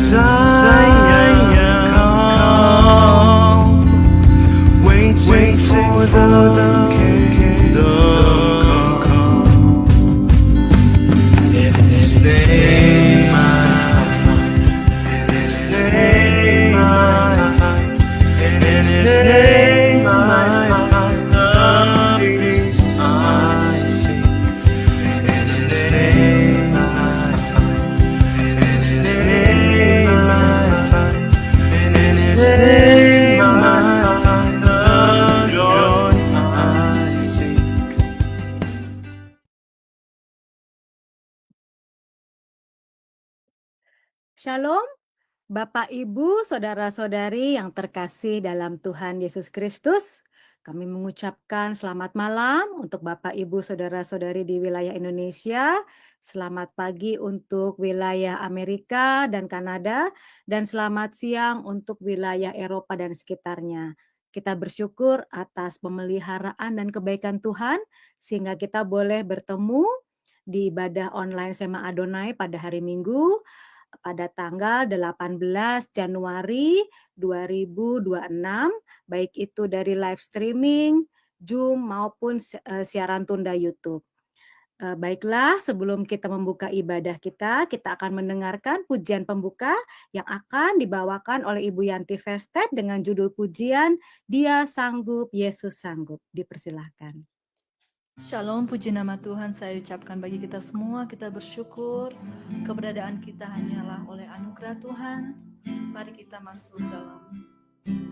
sayang kau, waiting for the kingdom come. In His name I find, in His name I find, in His name I find the peace I seek. In His name I find, in His name I find, in His name I find the joy I seek. Shalom, Bapak, Ibu, Saudara-saudari yang terkasih dalam Tuhan Yesus Kristus. Kami mengucapkan selamat malam untuk Bapak, Ibu, Saudara-saudari di wilayah Indonesia. Selamat pagi untuk wilayah Amerika dan Kanada. Dan selamat siang untuk wilayah Eropa dan sekitarnya. Kita bersyukur atas pemeliharaan dan kebaikan Tuhan, sehingga kita boleh bertemu di ibadah online Sema Adonai pada hari Minggu, pada tanggal 18 Januari 2026, baik itu dari live streaming, Zoom maupun siaran tunda YouTube. Baiklah, sebelum kita membuka ibadah kita akan mendengarkan pujian pembuka yang akan dibawakan oleh Ibu Yanti Verstedt dengan judul pujian Dia Sanggup, Yesus Sanggup. Dipersilahkan. Shalom, puji nama Tuhan saya ucapkan bagi kita semua. Kita bersyukur keberadaan kita hanyalah oleh anugerah Tuhan. Mari kita masuk dalam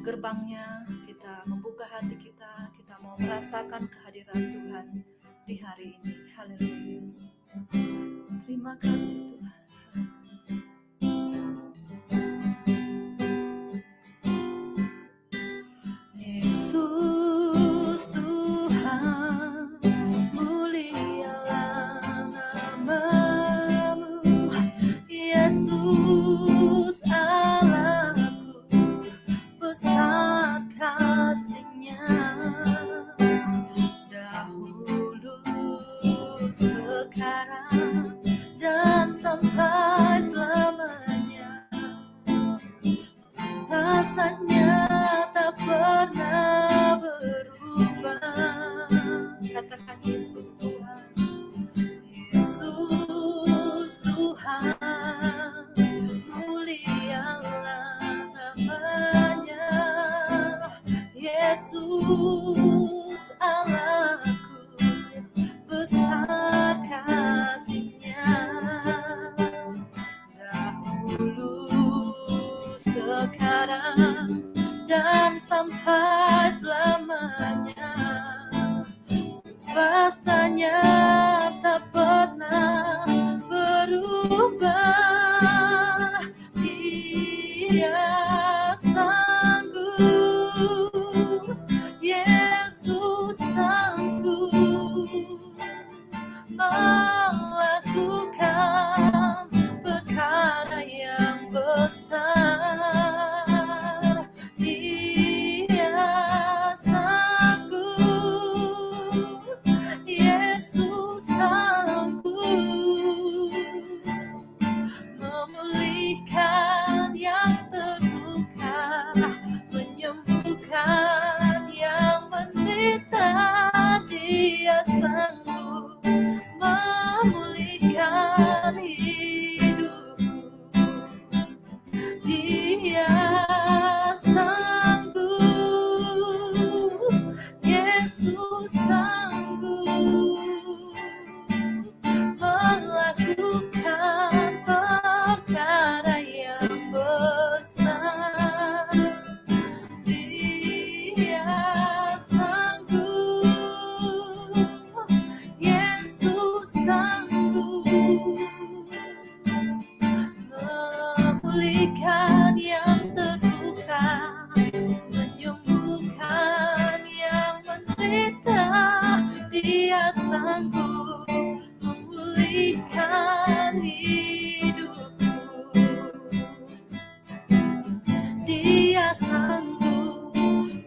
gerbangnya, kita membuka hati kita mau merasakan kehadiran Tuhan di hari ini. Haleluya. Terima kasih Tuhan. Yesus Tuhan, mulialah namamu. Yesus Allahku, besar kasih-Nya. Dahulu, sekarang, dan sampai selamanya. Rasanya tak pernah berubah. Katakan Yesus Tuhan, Yesus Tuhan, mulialah namanya. Yesus Allahku, besar kasih-Nya. Dahulu, sekarang, dan sampai selamanya. Rasanya tak pernah berubah. Dia sanggup, Yesus sanggup melakukan perkara yang besar. Dia sanggup, Yesus sanggup memulihkan yang terluka, menyembuhkan yang menderita. Dia sanggup memulihkan hidupku. Dia sanggup, Yesus sanggup melakukan perkara yang besar. Dia sanggup, Yesus sanggup memulihkan yang terluka, menyembuhkan yang menderita. Dia sanggup memulihkan hidupku. Dia sanggup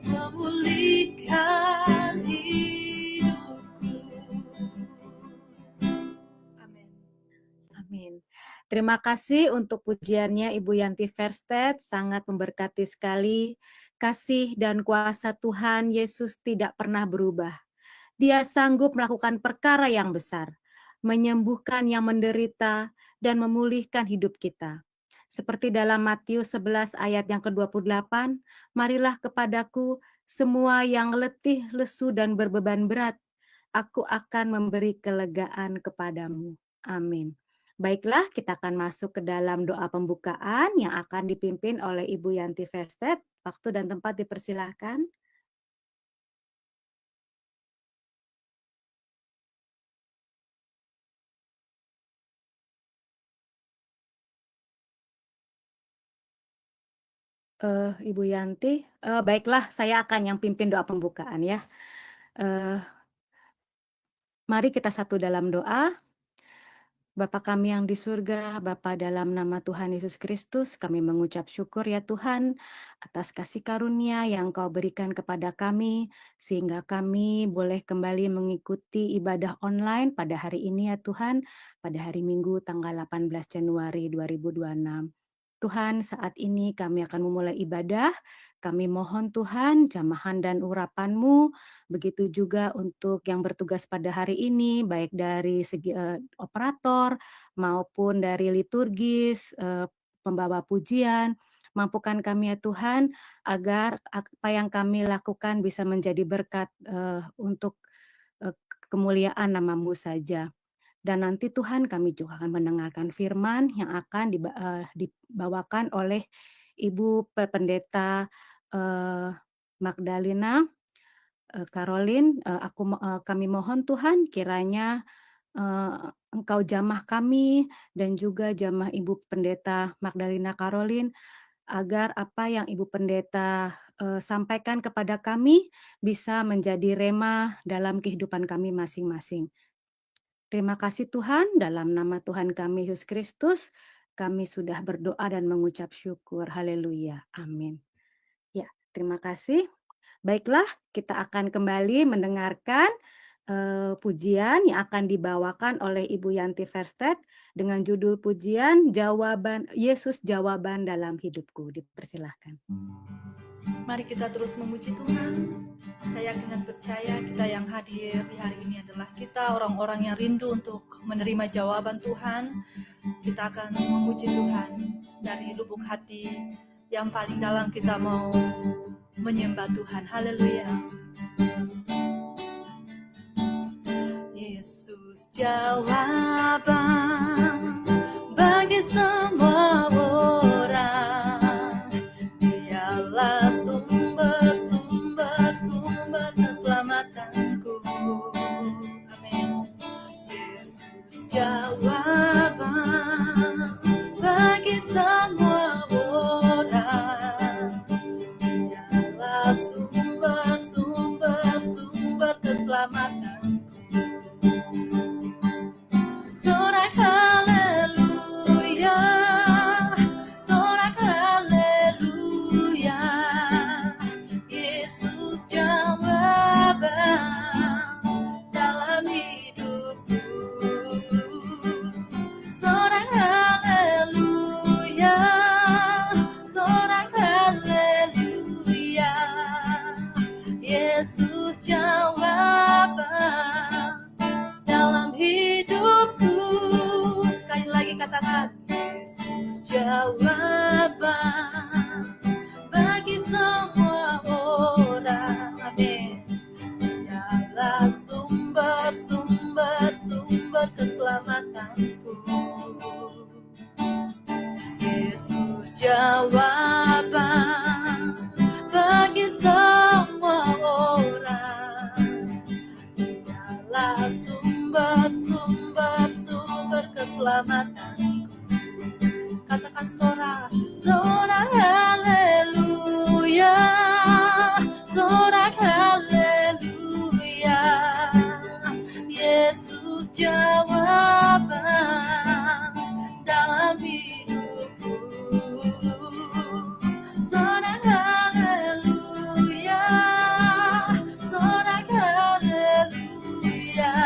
memulihkan hidupku. Amin. Amin. Terima kasih untuk pujiannya Ibu Yanti Verstedt, sangat memberkati sekali. Kasih dan kuasa Tuhan Yesus tidak pernah berubah. Dia sanggup melakukan perkara yang besar, menyembuhkan yang menderita, dan memulihkan hidup kita. Seperti dalam Matius 11 ayat yang ke-28, marilah kepadaku semua yang letih, lesu, dan berbeban berat. Aku akan memberi kelegaan kepadamu. Amin. Baiklah, kita akan masuk ke dalam doa pembukaan yang akan dipimpin oleh Ibu Yanti Verstedt. Waktu dan tempat dipersilahkan. Ibu Yanti, baiklah, saya akan yang pimpin doa pembukaan ya. Mari kita satu dalam doa. Bapa kami yang di surga, Bapa dalam nama Tuhan Yesus Kristus, kami mengucap syukur ya Tuhan atas kasih karunia yang Kau berikan kepada kami, sehingga kami boleh kembali mengikuti ibadah online pada hari ini ya Tuhan, pada hari Minggu tanggal 18 Januari 2026. Tuhan, saat ini kami akan memulai ibadah. Kami mohon Tuhan jamahan dan urapan-Mu, begitu juga untuk yang bertugas pada hari ini, baik dari segi operator maupun dari liturgis, pembawa pujian. Mampukan kami ya Tuhan, agar apa yang kami lakukan bisa menjadi berkat untuk kemuliaan nama-Mu saja. Dan nanti Tuhan kami juga akan mendengarkan firman yang akan dibawakan oleh Ibu Pendeta Magdalena Caroline. Kami mohon Tuhan kiranya Engkau jamah kami dan juga jamah Ibu Pendeta Magdalena Caroline, agar apa yang Ibu Pendeta sampaikan kepada kami bisa menjadi rema dalam kehidupan kami masing-masing. Terima kasih Tuhan, dalam nama Tuhan kami Yesus Kristus, kami sudah berdoa dan mengucap syukur. Haleluya. Amin. Ya, terima kasih. Baiklah, kita akan kembali mendengarkan pujian yang akan dibawakan oleh Ibu Yanti Verstedt dengan judul pujian Yesus Jawaban Dalam Hidupku. Dipersilahkan. Mari kita terus memuji Tuhan. Saya yakin dan percaya kita yang hadir di hari ini adalah kita orang-orang yang rindu untuk menerima jawaban Tuhan. Kita akan memuji Tuhan dari lubuk hati yang paling dalam, kita mau menyembah Tuhan. Haleluya. Yesus jawaban bagi semua orang, Dialah sumber keselamatanku. Amin. Yesus jawaban bagi semua orang, Dialah sumber keselamatanku. Sorak haleluya, sorak haleluya, Yesus jawaban dalam hidupku. Sorak haleluya, sorak haleluya, Yesus jawaban dalam hidupku. Sekali lagi katakan, Yesus jawaban bagi semua orang. Amin. Dialah sumber keselamatanku. Yesus jawaban bagi semua orang. Dialah sumber keselamatanku. Katakan sorak haleluya, sorak haleluya, Yesus jawaban dalam hidupku. Sorak haleluya, sorak haleluya,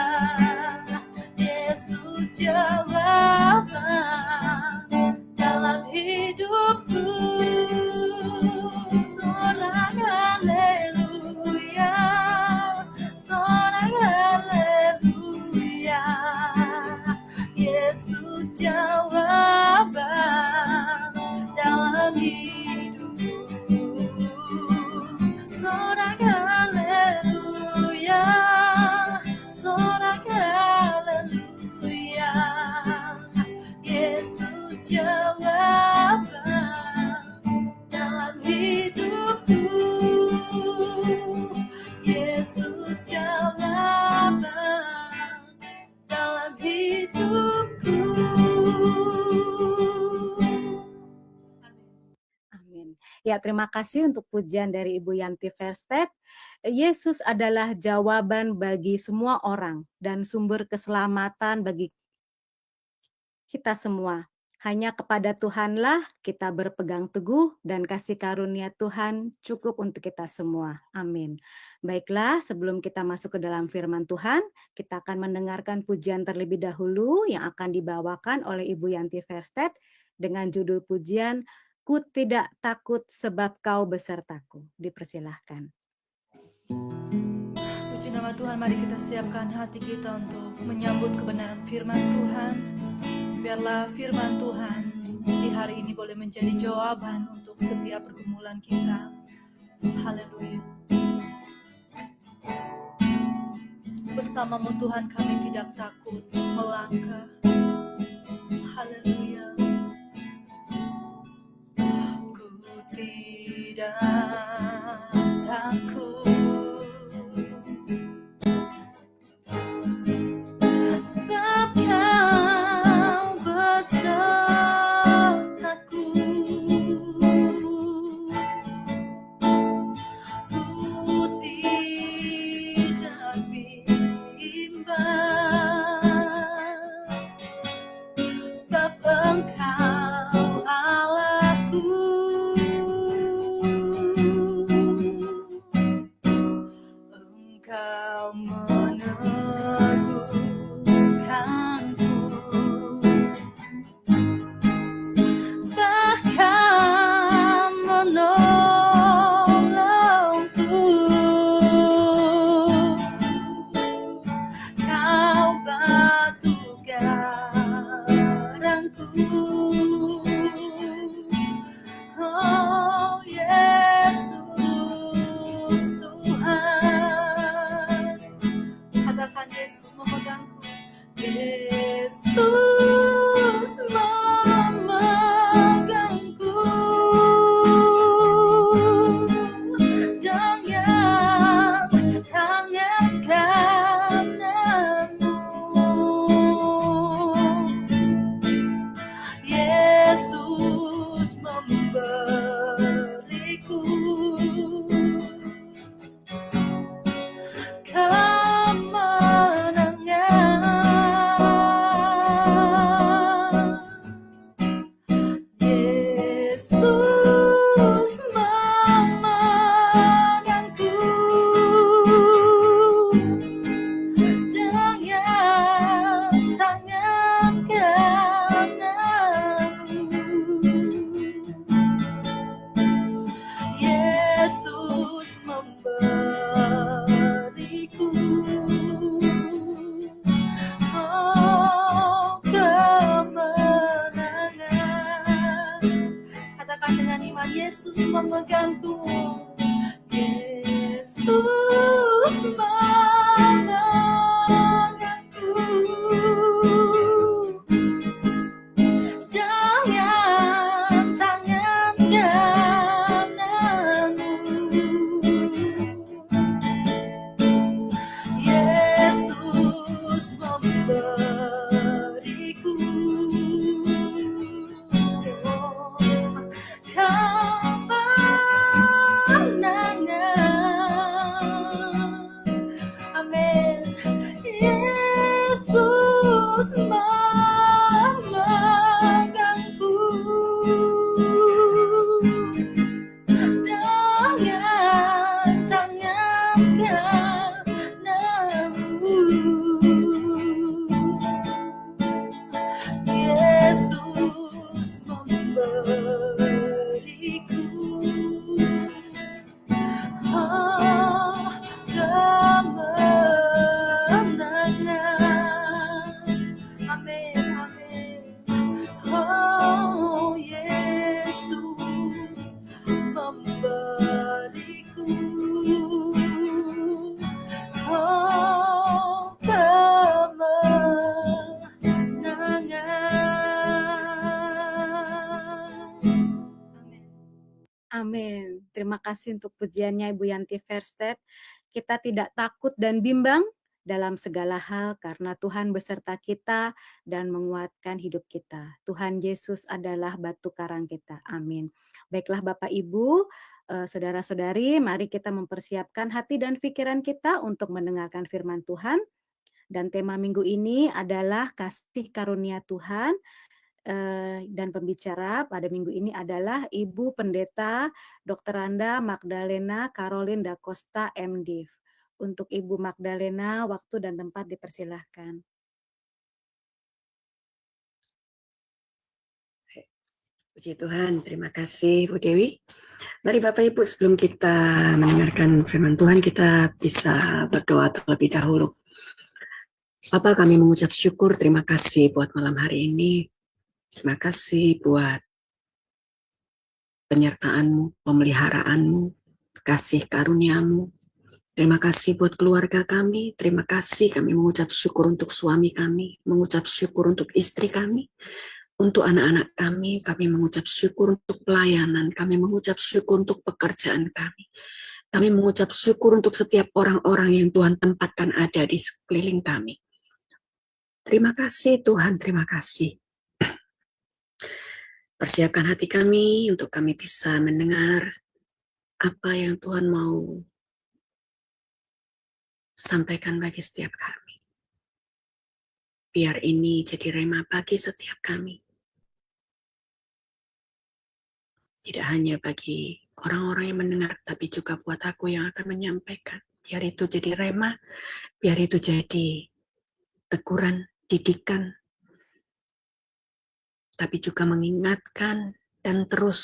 Yesus jawaban hidupku, sorak haleluya, sorak haleluya. Yesus jawaban dalam hidupku, sorak haleluya, sorak haleluya. Yesus jawaban dalam hidupku, Yesus jawaban dalam hidupku. Amin. Ya, terima kasih untuk pujian dari Ibu Yanti Verstedt. Yesus adalah jawaban bagi semua orang dan sumber keselamatan bagi kita semua. Hanya kepada Tuhanlah kita berpegang teguh dan kasih karunia Tuhan cukup untuk kita semua. Amin. Baiklah, sebelum kita masuk ke dalam firman Tuhan, kita akan mendengarkan pujian terlebih dahulu yang akan dibawakan oleh Ibu Yanti Verstedt dengan judul pujian Ku Tidak Takut Sebab Kau Besertaku. Dipersilahkan. Puji nama Tuhan, mari kita siapkan hati kita untuk menyambut kebenaran firman Tuhan. Biarlah firman Tuhan di hari ini boleh menjadi jawaban untuk setiap pergumulan kita. Haleluya. Bersamamu Tuhan kami tidak takut melangkah. Haleluya. Ku tidak takut sebab Kau besertaku. Ku tidak bimbang sebab Engkau Allahku. Engkau meneguhkanku, bahkan menolongku. Kau batu karangku. Oh Yesus Tuhan, katakan Yesus memegangku. Yesus memegangku dengan tangan kananmu. Yesus memberiku kemenangan. Yesus memegangku dengan tangan kananmu. Yesus memberiku kemenangan. Katakan dengan iman, Yesus memegangku. Yesus memegangku dengan tangan kananmu. Yesus memberiku kemenangan. Amin, amin. Oh Yesus memberiku kemenangan. Amin. Terima kasih untuk pujiannya Ibu Yanti Verstedt. Kita tidak takut dan bimbang dalam segala hal karena Tuhan beserta kita dan menguatkan hidup kita. Tuhan Yesus adalah batu karang kita. Amin. Baiklah Bapak Ibu, saudara-saudari, mari kita mempersiapkan hati dan pikiran kita untuk mendengarkan firman Tuhan. Dan tema minggu ini adalah kasih karunia Tuhan. Dan pembicara pada minggu ini adalah Ibu Pendeta Dr. Randa Magdalena Caroline Da Costa MDiv. Untuk Ibu Magdalena, waktu dan tempat dipersilahkan. Puji Tuhan, terima kasih Bu Dewi. Mari Bapak Ibu, sebelum kita mendengarkan firman Tuhan, kita bisa berdoa terlebih dahulu. Bapa, kami mengucap syukur, terima kasih buat malam hari ini. Terima kasih buat penyertaan-Mu, pemeliharaanmu, kasih karunia-Mu. Terima kasih buat keluarga kami, terima kasih kami mengucap syukur untuk suami kami, mengucap syukur untuk istri kami, untuk anak-anak kami mengucap syukur untuk pelayanan, kami mengucap syukur untuk pekerjaan kami. Kami mengucap syukur untuk setiap orang-orang yang Tuhan tempatkan ada di sekeliling kami. Terima kasih Tuhan, terima kasih. Persiapkan hati kami untuk kami bisa mendengar apa yang Tuhan mau sampaikan bagi setiap kami. Biar ini jadi rema bagi setiap kami. Tidak hanya bagi orang-orang yang mendengar, tapi juga buat aku yang akan menyampaikan. Biar itu jadi rema, biar itu jadi teguran, didikan, tapi juga mengingatkan dan terus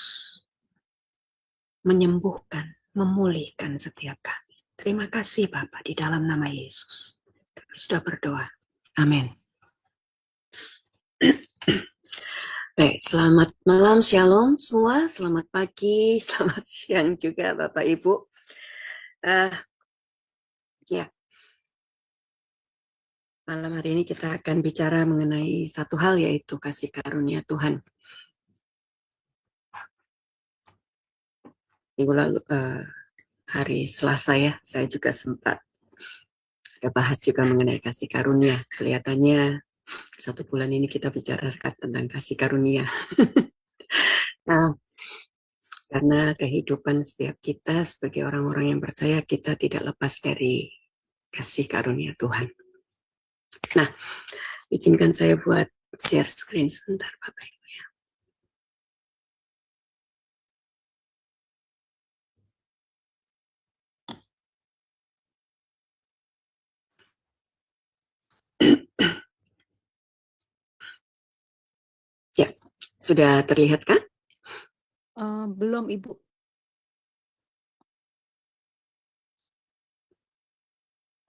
menyembuhkan, memulihkan setiap kami. Terima kasih Bapa, di dalam nama Yesus. Kami sudah berdoa. Amin. Baik, selamat malam, shalom semua, selamat pagi, selamat siang juga Bapak Ibu. Malam hari ini kita akan bicara mengenai satu hal, yaitu kasih karunia Tuhan. Minggu lalu, hari Selasa ya, saya juga sempat ada bahas juga mengenai kasih karunia. Kelihatannya 1 bulan ini kita bicara tentang kasih karunia. Nah, karena kehidupan setiap kita sebagai orang-orang yang percaya, kita tidak lepas dari kasih karunia Tuhan. Nah, izinkan saya buat share screen sebentar Bapak Ibu ya. Ya, sudah terlihat kan? Belum Ibu.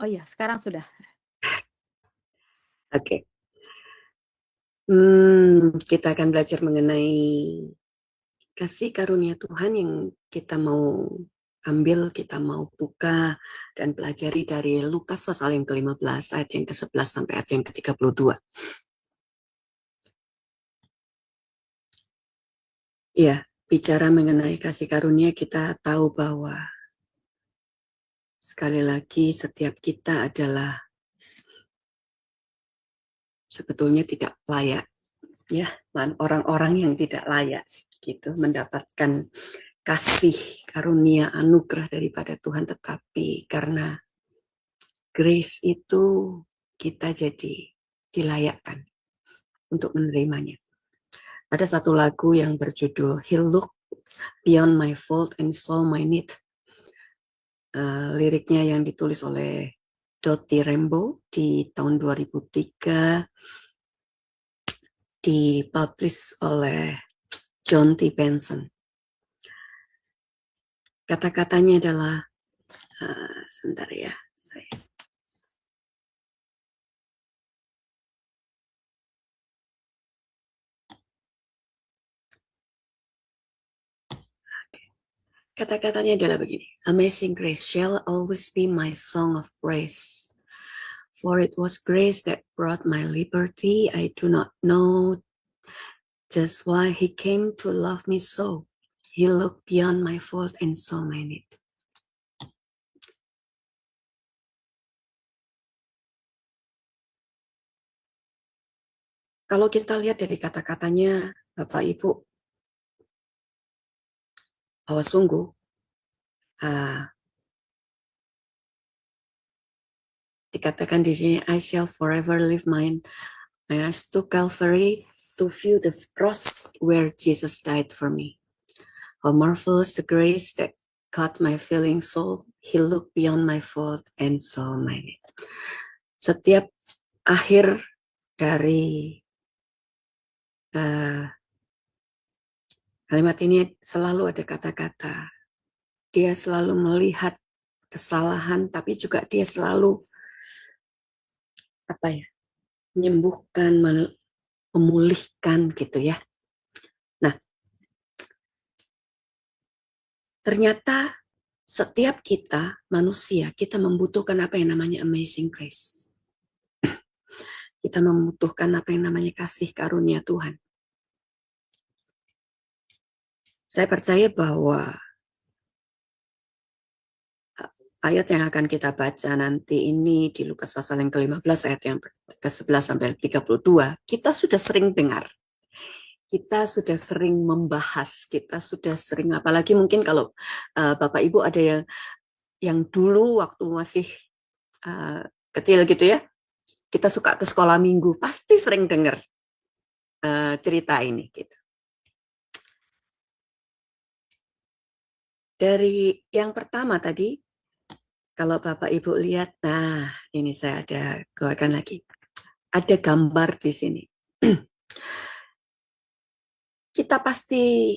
Oh iya, sekarang sudah. Oke. Kita akan belajar mengenai kasih karunia Tuhan yang kita mau ambil, kita mau buka dan pelajari dari Lukas pasal yang ke-15 ayat yang ke-11 sampai ayat yang ke-32. Ya, bicara mengenai kasih karunia, kita tahu bahwa sekali lagi setiap kita adalah sebetulnya tidak layak, ya, orang-orang yang tidak layak gitu mendapatkan kasih karunia anugerah daripada Tuhan, tetapi karena grace itu kita jadi dilayakkan untuk menerimanya. Ada satu lagu yang berjudul He Looked Beyond My Fault and Saw My Need. Liriknya yang ditulis oleh Dottie Rambo di tahun 2003, dipublish oleh John T. Benson. Kata-katanya adalah, sebentar ya, saya. Kata-katanya adalah begini, Amazing grace shall always be my song of praise. For it was grace that brought my liberty. I do not know just why he came to love me so. He looked beyond my fault and saw my need. Kalau kita lihat dari kata-katanya, Bapak Ibu, bahwa sungguh dikatakan di sini, I shall forever live my eyes to Calvary to view the cross where Jesus died for me. How marvelous the grace that caught my feeling soul. He looked beyond my fault and saw my need. Setiap akhir dari kalimat ini selalu ada kata-kata. Dia selalu melihat kesalahan, tapi juga dia selalu menyembuhkan, memulihkan gitu ya. Nah, ternyata setiap kita manusia, kita membutuhkan apa yang namanya amazing grace. Kita membutuhkan apa yang namanya kasih karunia Tuhan. Saya percaya bahwa ayat yang akan kita baca nanti ini di Lukas pasal yang ke-15 ayat yang ke-11 sampai 32, kita sudah sering dengar. Kita sudah sering membahas, kita sudah sering, apalagi mungkin kalau Bapak Ibu ada yang dulu waktu masih kecil gitu ya, kita suka ke sekolah minggu, pasti sering dengar cerita ini gitu. Dari yang pertama tadi, kalau Bapak Ibu lihat, nah ini saya ada keluarkan lagi. Ada gambar di sini. Kita pasti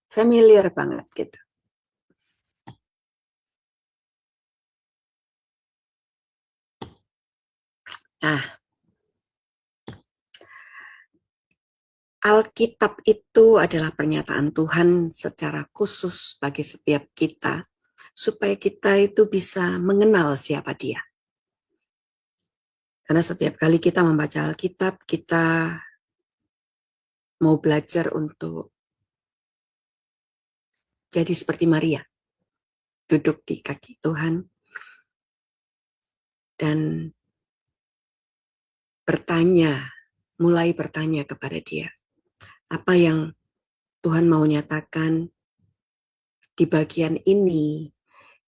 familiar banget gitu. Nah, Alkitab itu adalah pernyataan Tuhan secara khusus bagi setiap kita, supaya kita itu bisa mengenal siapa Dia. Karena setiap kali kita membaca Alkitab, kita mau belajar untuk jadi seperti Maria, duduk di kaki Tuhan, dan mulai bertanya kepada Dia. Apa yang Tuhan mau nyatakan di bagian ini,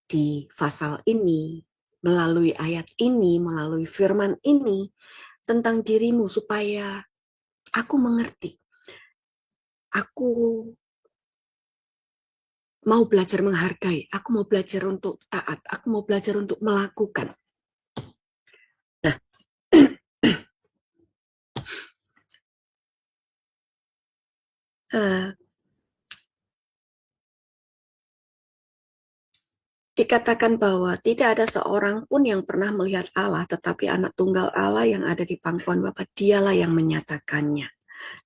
di pasal ini, melalui ayat ini, melalui firman ini, tentang dirimu supaya aku mengerti. Aku mau belajar menghargai, aku mau belajar untuk taat, aku mau belajar untuk melakukan. Nah, dikatakan bahwa tidak ada seorang pun yang pernah melihat Allah, tetapi anak tunggal Allah yang ada di pangkuan Bapa, Dialah yang menyatakannya.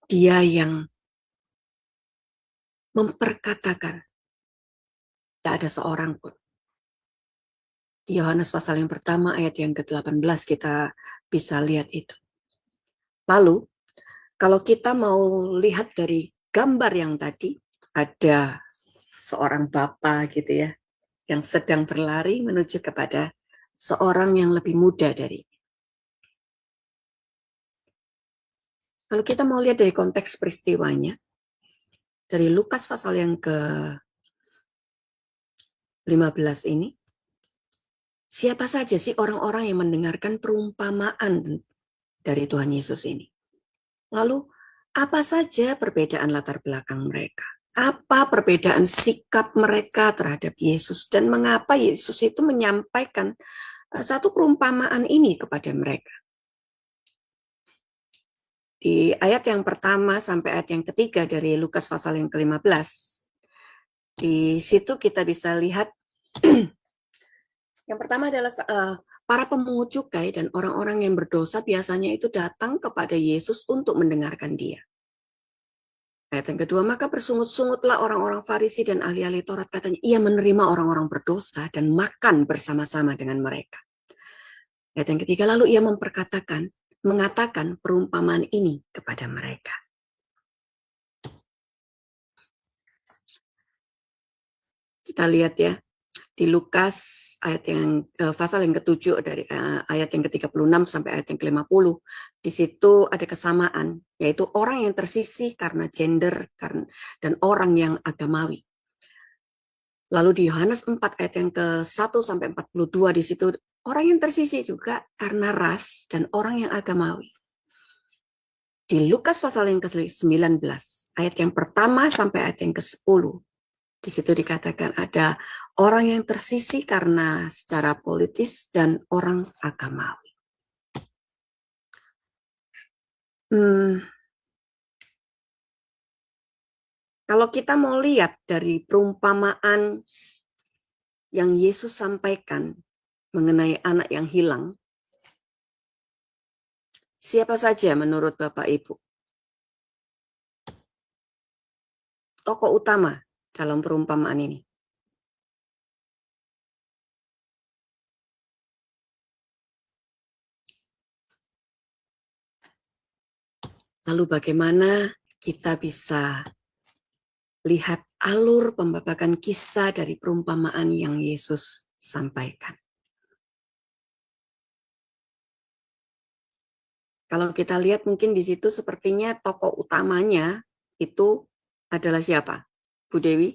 Dia yang memperkatakan. Tidak ada seorang pun. Di Yohanes pasal yang pertama ayat yang ke-18 kita bisa lihat itu. Lalu, kalau kita mau lihat dari gambar yang tadi, ada seorang bapak gitu ya, yang sedang berlari menuju kepada seorang yang lebih muda dari. Kalau kita mau lihat dari konteks peristiwanya, dari Lukas pasal yang ke-15 ini, siapa saja sih orang-orang yang mendengarkan perumpamaan dari Tuhan Yesus ini? Lalu, apa saja perbedaan latar belakang mereka? Apa perbedaan sikap mereka terhadap Yesus? Dan mengapa Yesus itu menyampaikan satu perumpamaan ini kepada mereka? Di ayat yang pertama sampai ayat yang ketiga dari Lukas pasal yang ke-15, di situ kita bisa lihat yang pertama adalah para pemungut cukai dan orang-orang yang berdosa biasanya itu datang kepada Yesus untuk mendengarkan dia. Ayat yang kedua, maka bersungut-sungutlah orang-orang Farisi dan ahli-ahli Taurat, katanya ia menerima orang-orang berdosa dan makan bersama-sama dengan mereka. Ayat yang ketiga, lalu ia mengatakan perumpamaan ini kepada mereka. Kita lihat ya, di Lukas pasal yang ke-7 dari ayat yang ke-36 sampai ayat yang ke-50, di situ ada kesamaan, yaitu orang yang tersisih karena gender dan orang yang agamawi. Lalu di Yohanes 4 ayat yang ke-1 sampai 42, di situ orang yang tersisih juga karena ras dan orang yang agamawi. Di Lukas pasal yang ke-19, ayat yang pertama sampai ayat yang ke-10, di situ dikatakan ada orang yang tersisih karena secara politis dan orang agamawi. Kalau kita mau lihat dari perumpamaan yang Yesus sampaikan mengenai anak yang hilang, siapa saja menurut Bapak Ibu tokoh utama dalam perumpamaan ini? Lalu bagaimana kita bisa lihat alur pembabakan kisah dari perumpamaan yang Yesus sampaikan? Kalau kita lihat mungkin di situ sepertinya tokoh utamanya itu adalah siapa? Bu Dewi?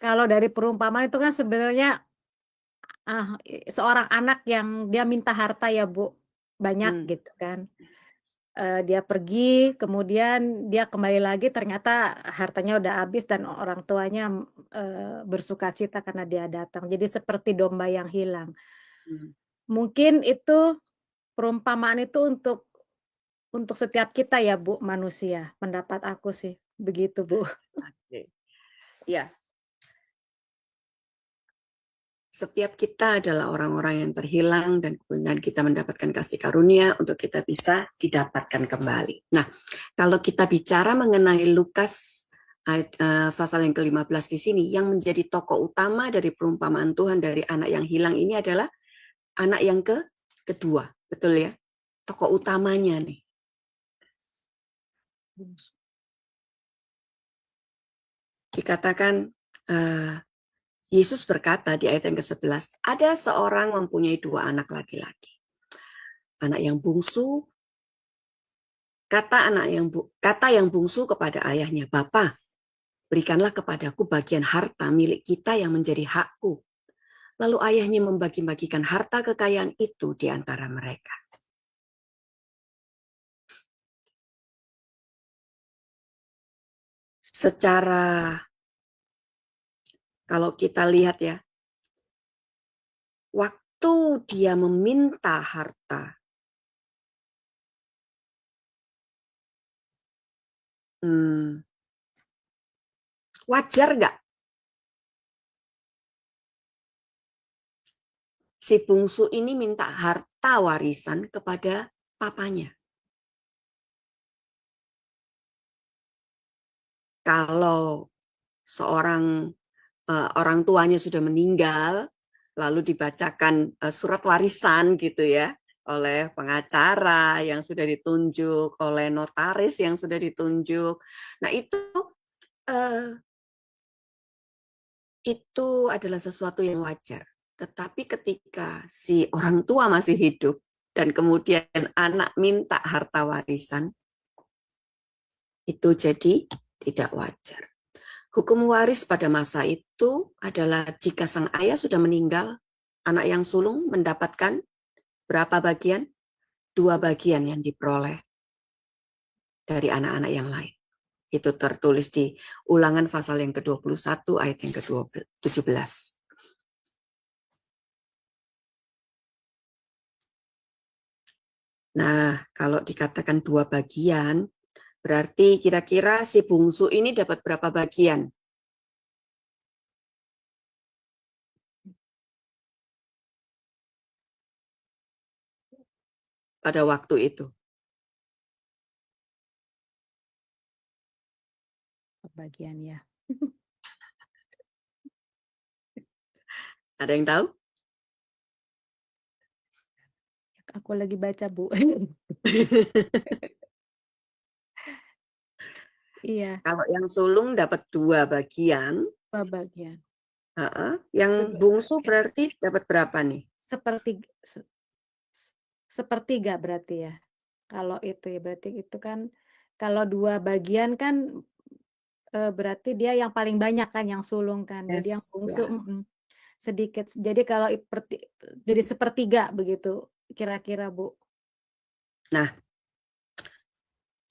Kalau dari perumpamaan itu kan sebenarnya seorang anak yang dia minta harta ya Bu, banyak gitu kan. Dia pergi, kemudian dia kembali lagi ternyata hartanya udah habis dan orang tuanya bersukacita karena dia datang. Jadi seperti domba yang hilang. Mungkin itu perumpamaan itu untuk setiap kita ya Bu, manusia. Pendapat aku sih begitu Bu. Ya. Setiap kita adalah orang-orang yang terhilang dan kemudian kita mendapatkan kasih karunia untuk kita bisa didapatkan kembali. Nah, kalau kita bicara mengenai Lukas pasal yang ke-15 di sini, yang menjadi tokoh utama dari perumpamaan Tuhan dari anak yang hilang ini adalah anak yang kedua, betul ya? Tokoh utamanya nih. Dikatakan Yesus berkata di ayat yang ke-11, ada seorang mempunyai 2 anak laki-laki. Anak yang bungsu, kata yang bungsu kepada ayahnya, Bapa, berikanlah kepadaku bagian harta milik kita yang menjadi hakku. Lalu ayahnya membagi-bagikan harta kekayaan itu di antara mereka. Secara, kalau kita lihat ya, waktu dia meminta harta, wajar nggak si bungsu ini minta harta warisan kepada papanya? Kalau seorang orang tuanya sudah meninggal, lalu dibacakan surat warisan gitu ya, oleh pengacara yang sudah ditunjuk, oleh notaris yang sudah ditunjuk. Nah itu adalah sesuatu yang wajar. Tetapi ketika si orang tua masih hidup dan kemudian anak minta harta warisan, itu jadi tidak wajar. Hukum waris pada masa itu adalah jika sang ayah sudah meninggal, anak yang sulung mendapatkan berapa bagian? 2 bagian yang diperoleh dari anak-anak yang lain. Itu tertulis di Ulangan pasal yang ke-21 ayat yang ke-17. Nah, kalau dikatakan 2 bagian, berarti kira-kira si bungsu ini dapat berapa bagian pada waktu itu? Bagian ya. Ada yang tahu? Aku lagi baca, Bu. Iya, Kalau yang sulung dapat 2 bagian, bagian. yang bungsu berarti dapat berapa nih? Sepertiga berarti ya. Kalau itu ya berarti itu kan kalau 2 bagian kan berarti dia yang paling banyak kan yang sulung kan. Jadi yang Yes, bungsu ya. sedikit. Jadi kalau jadi sepertiga begitu kira-kira, Bu. Nah,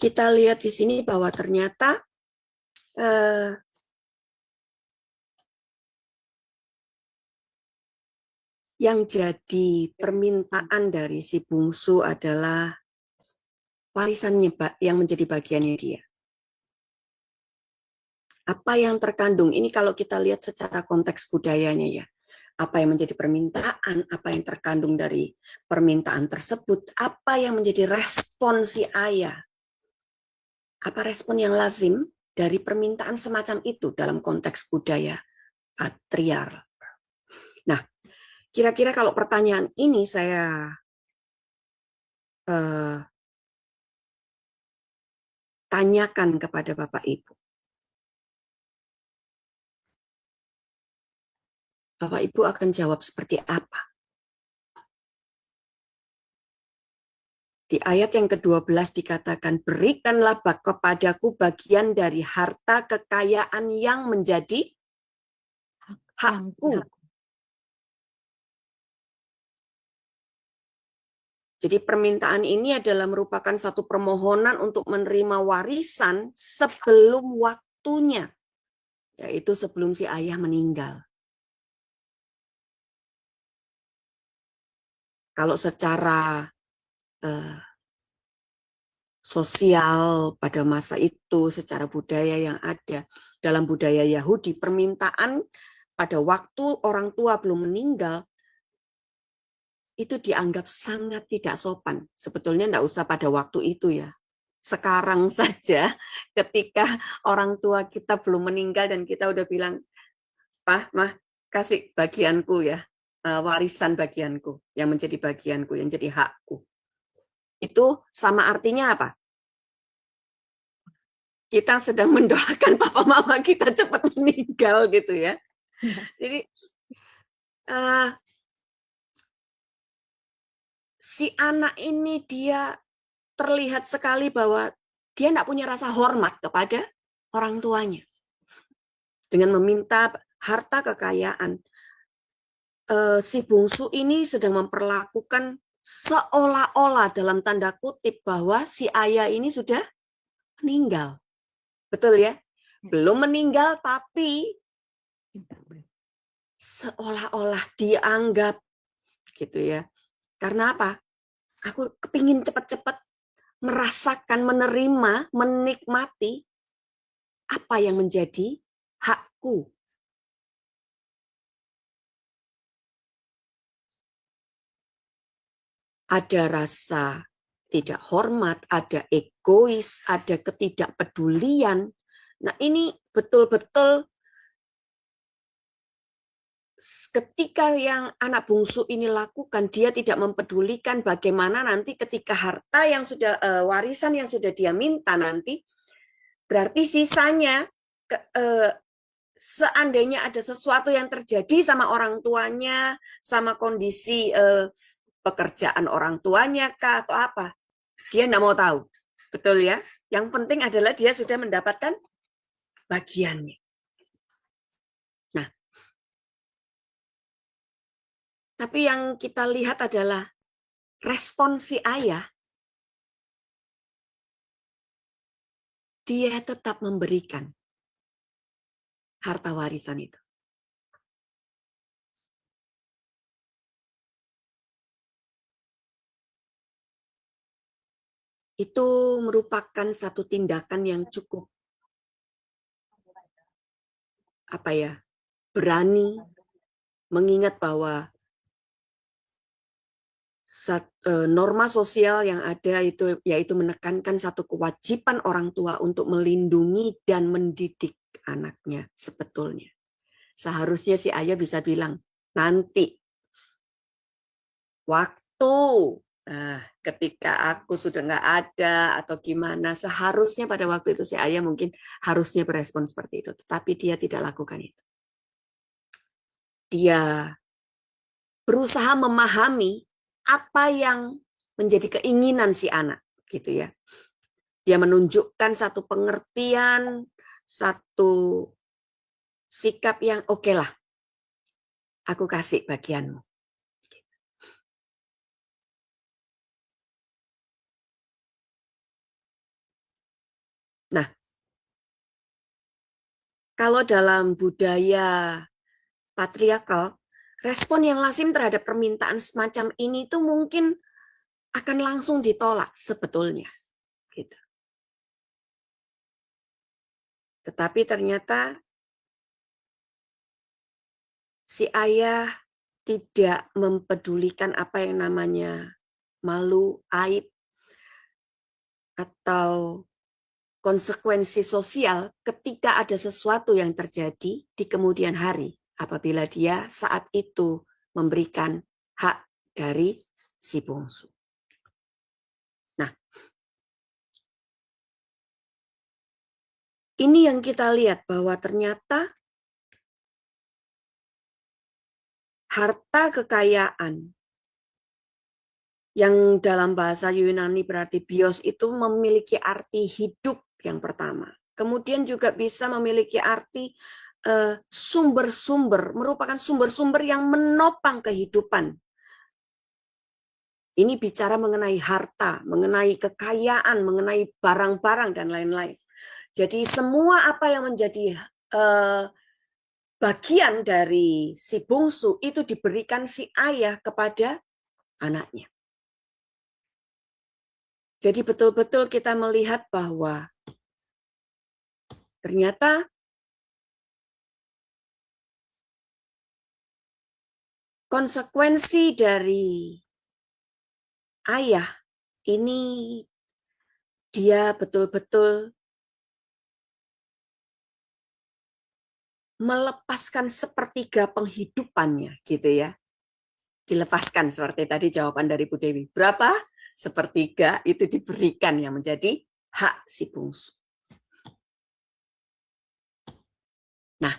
kita lihat di sini bahwa ternyata yang jadi permintaan dari si bungsu adalah warisannya, Pak, yang menjadi bagiannya dia. Apa yang terkandung, ini kalau kita lihat secara konteks budayanya ya, apa yang menjadi permintaan, apa yang terkandung dari permintaan tersebut, apa yang menjadi respon si ayah, apa respon yang lazim dari permintaan semacam itu dalam konteks budaya patriark. Nah, kira-kira kalau pertanyaan ini saya tanyakan kepada Bapak Ibu. Bapak Ibu akan jawab seperti apa? Di ayat yang ke-12 dikatakan, berikanlah kepadaku bagian dari harta kekayaan yang menjadi hakku. Jadi permintaan ini adalah merupakan satu permohonan untuk menerima warisan sebelum waktunya, yaitu sebelum si ayah meninggal. Kalau secara sosial pada masa itu, secara budaya yang ada, dalam budaya Yahudi, permintaan pada waktu orang tua belum meninggal, itu dianggap sangat tidak sopan. Sebetulnya enggak usah pada waktu itu ya. Sekarang saja ketika orang tua kita belum meninggal dan kita udah bilang, Pak, Mah, kasih bagianku ya, warisan bagianku, yang menjadi bagianku, yang jadi hakku. Itu sama artinya apa? Kita sedang mendoakan papa mama kita cepat meninggal gitu ya. Jadi si anak ini dia terlihat sekali bahwa dia tidak punya rasa hormat kepada orang tuanya. Dengan meminta harta kekayaan, si bungsu ini sedang memperlakukan seolah-olah dalam tanda kutip bahwa si ayah ini sudah meninggal. Betul ya? Belum meninggal tapi seolah-olah dianggap gitu ya. Karena apa? Aku kepingin cepat-cepat merasakan, menerima, menikmati apa yang menjadi hakku. Ada rasa tidak hormat, ada egois, ada ketidakpedulian. Nah, ini betul-betul ketika yang anak bungsu ini lakukan, dia tidak mempedulikan bagaimana nanti ketika harta yang sudah warisan yang sudah dia minta nanti, berarti sisanya seandainya ada sesuatu yang terjadi sama orang tuanya, sama kondisi pekerjaan orang tuanya kah atau apa, dia tidak mau tahu. Betul ya? Yang penting adalah dia sudah mendapatkan bagiannya. Nah, tapi yang kita lihat adalah respon si ayah. Dia tetap memberikan harta warisan itu. itu merupakan satu tindakan yang cukup berani, mengingat bahwa norma sosial yang ada itu yaitu menekankan satu kewajiban orang tua untuk melindungi dan mendidik anaknya sebetulnya. Seharusnya si ayah bisa bilang, nanti waktu ketika aku sudah nggak ada atau gimana, seharusnya pada waktu itu si ayah mungkin harusnya berespon seperti itu. Tetapi dia tidak lakukan itu. Dia berusaha memahami apa yang menjadi keinginan si anak, gitu ya. Dia menunjukkan satu pengertian, satu sikap yang oke lah, aku kasih bagianmu. Nah, kalau dalam budaya patriarkal, respon yang lazim terhadap permintaan semacam ini itu mungkin akan langsung ditolak sebetulnya. Gitu. Tetapi ternyata si ayah tidak mempedulikan apa yang namanya malu, aib, atau konsekuensi sosial ketika ada sesuatu yang terjadi di kemudian hari apabila dia saat itu memberikan hak dari si bungsu. Nah, ini yang kita lihat bahwa ternyata harta kekayaan yang dalam bahasa Yunani berarti bios itu memiliki arti hidup yang pertama. Kemudian juga bisa memiliki arti sumber-sumber, merupakan sumber-sumber yang menopang kehidupan. Ini bicara mengenai harta, mengenai kekayaan, mengenai barang-barang dan lain-lain. Jadi semua apa yang menjadi bagian dari si bungsu itu diberikan si ayah kepada anaknya. Jadi betul-betul kita melihat bahwa ternyata konsekuensi dari ayah ini dia betul-betul melepaskan sepertiga penghidupannya gitu ya. Dilepaskan seperti tadi jawaban dari Bu Dewi. Berapa? Sepertiga itu diberikan yang menjadi hak si bungsu. Nah,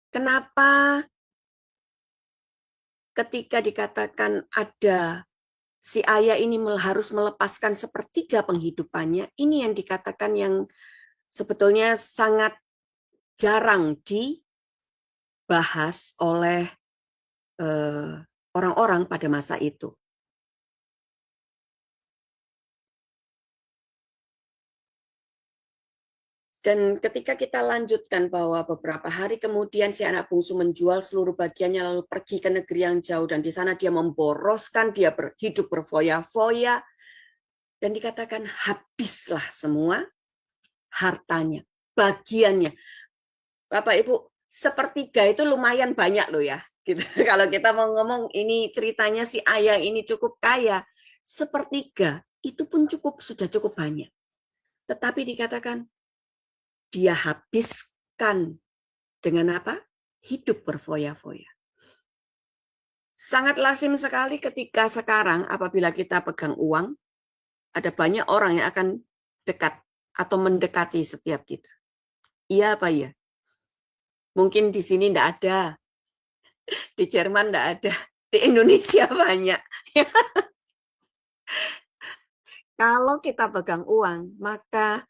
kenapa ketika dikatakan ada si ayah ini harus melepaskan sepertiga penghidupannya, ini yang dikatakan yang sebetulnya sangat jarang dibahas oleh orang-orang pada masa itu. Dan ketika kita lanjutkan bahwa beberapa hari kemudian si anak bungsu menjual seluruh bagiannya lalu pergi ke negeri yang jauh dan di sana dia memboroskan, dia hidup berfoya-foya dan dikatakan habislah semua hartanya, bagiannya. Bapak Ibu, sepertiga itu lumayan banyak loh ya. Gitu. Kalau kita mau ngomong ini ceritanya si ayah ini cukup kaya, sepertiga itu pun sudah cukup banyak. Tetapi dikatakan dia habiskan dengan apa? Hidup berfoya-foya. Sangat lazim sekali ketika sekarang apabila kita pegang uang, ada banyak orang yang akan dekat atau mendekati setiap kita. Iya apa iya? Mungkin di sini tidak ada, di Jerman tidak ada, di Indonesia banyak. Kalau kita pegang uang, maka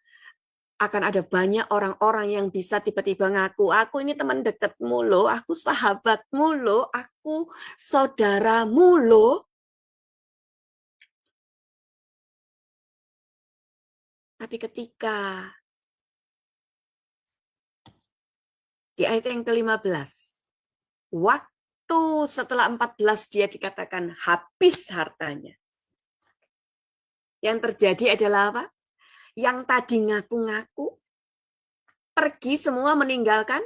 akan ada banyak orang-orang yang bisa tiba-tiba ngaku, aku ini teman dekatmu loh, aku sahabatmu loh, aku saudaramu loh. Tapi ketika Di ayat yang ke-15. Waktu setelah 14 dia dikatakan habis hartanya. Yang terjadi adalah apa? Yang tadi ngaku-ngaku pergi semua meninggalkan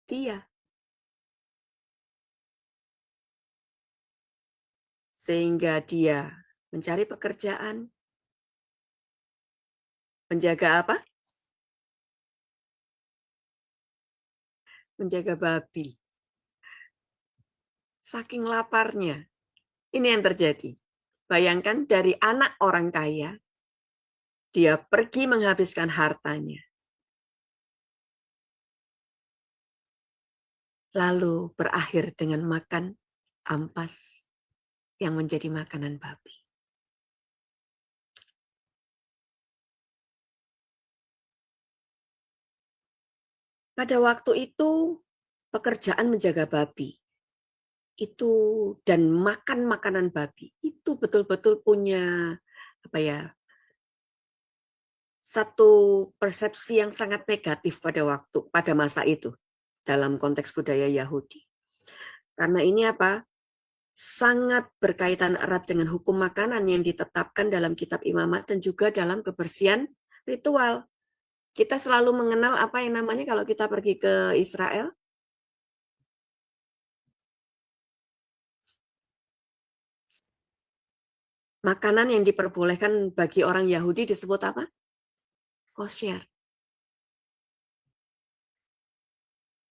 dia. Sehingga dia mencari pekerjaan. Menjaga apa? Menjaga babi. Saking laparnya. Ini yang terjadi. Bayangkan dari anak orang kaya, dia pergi menghabiskan hartanya. Lalu berakhir dengan makan ampas yang menjadi makanan babi. Pada waktu itu, pekerjaan menjaga babi itu dan makan makanan babi itu betul-betul punya satu persepsi yang sangat negatif pada masa itu dalam konteks budaya Yahudi. Karena ini sangat berkaitan erat dengan hukum makanan yang ditetapkan dalam kitab Imamat dan juga dalam kebersihan ritual. Kita selalu mengenal apa yang namanya kalau kita pergi ke Israel, makanan yang diperbolehkan bagi orang Yahudi disebut apa? Kosher.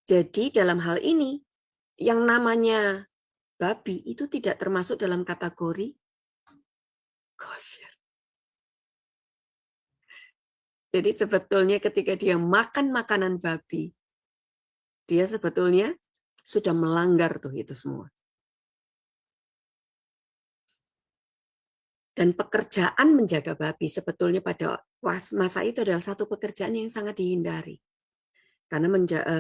Jadi dalam hal ini, yang namanya babi itu tidak termasuk dalam kategori kosher. Jadi sebetulnya ketika dia makan makanan babi, dia sebetulnya sudah melanggar itu semua. Dan pekerjaan menjaga babi sebetulnya pada masa itu adalah satu pekerjaan yang sangat dihindari. Karena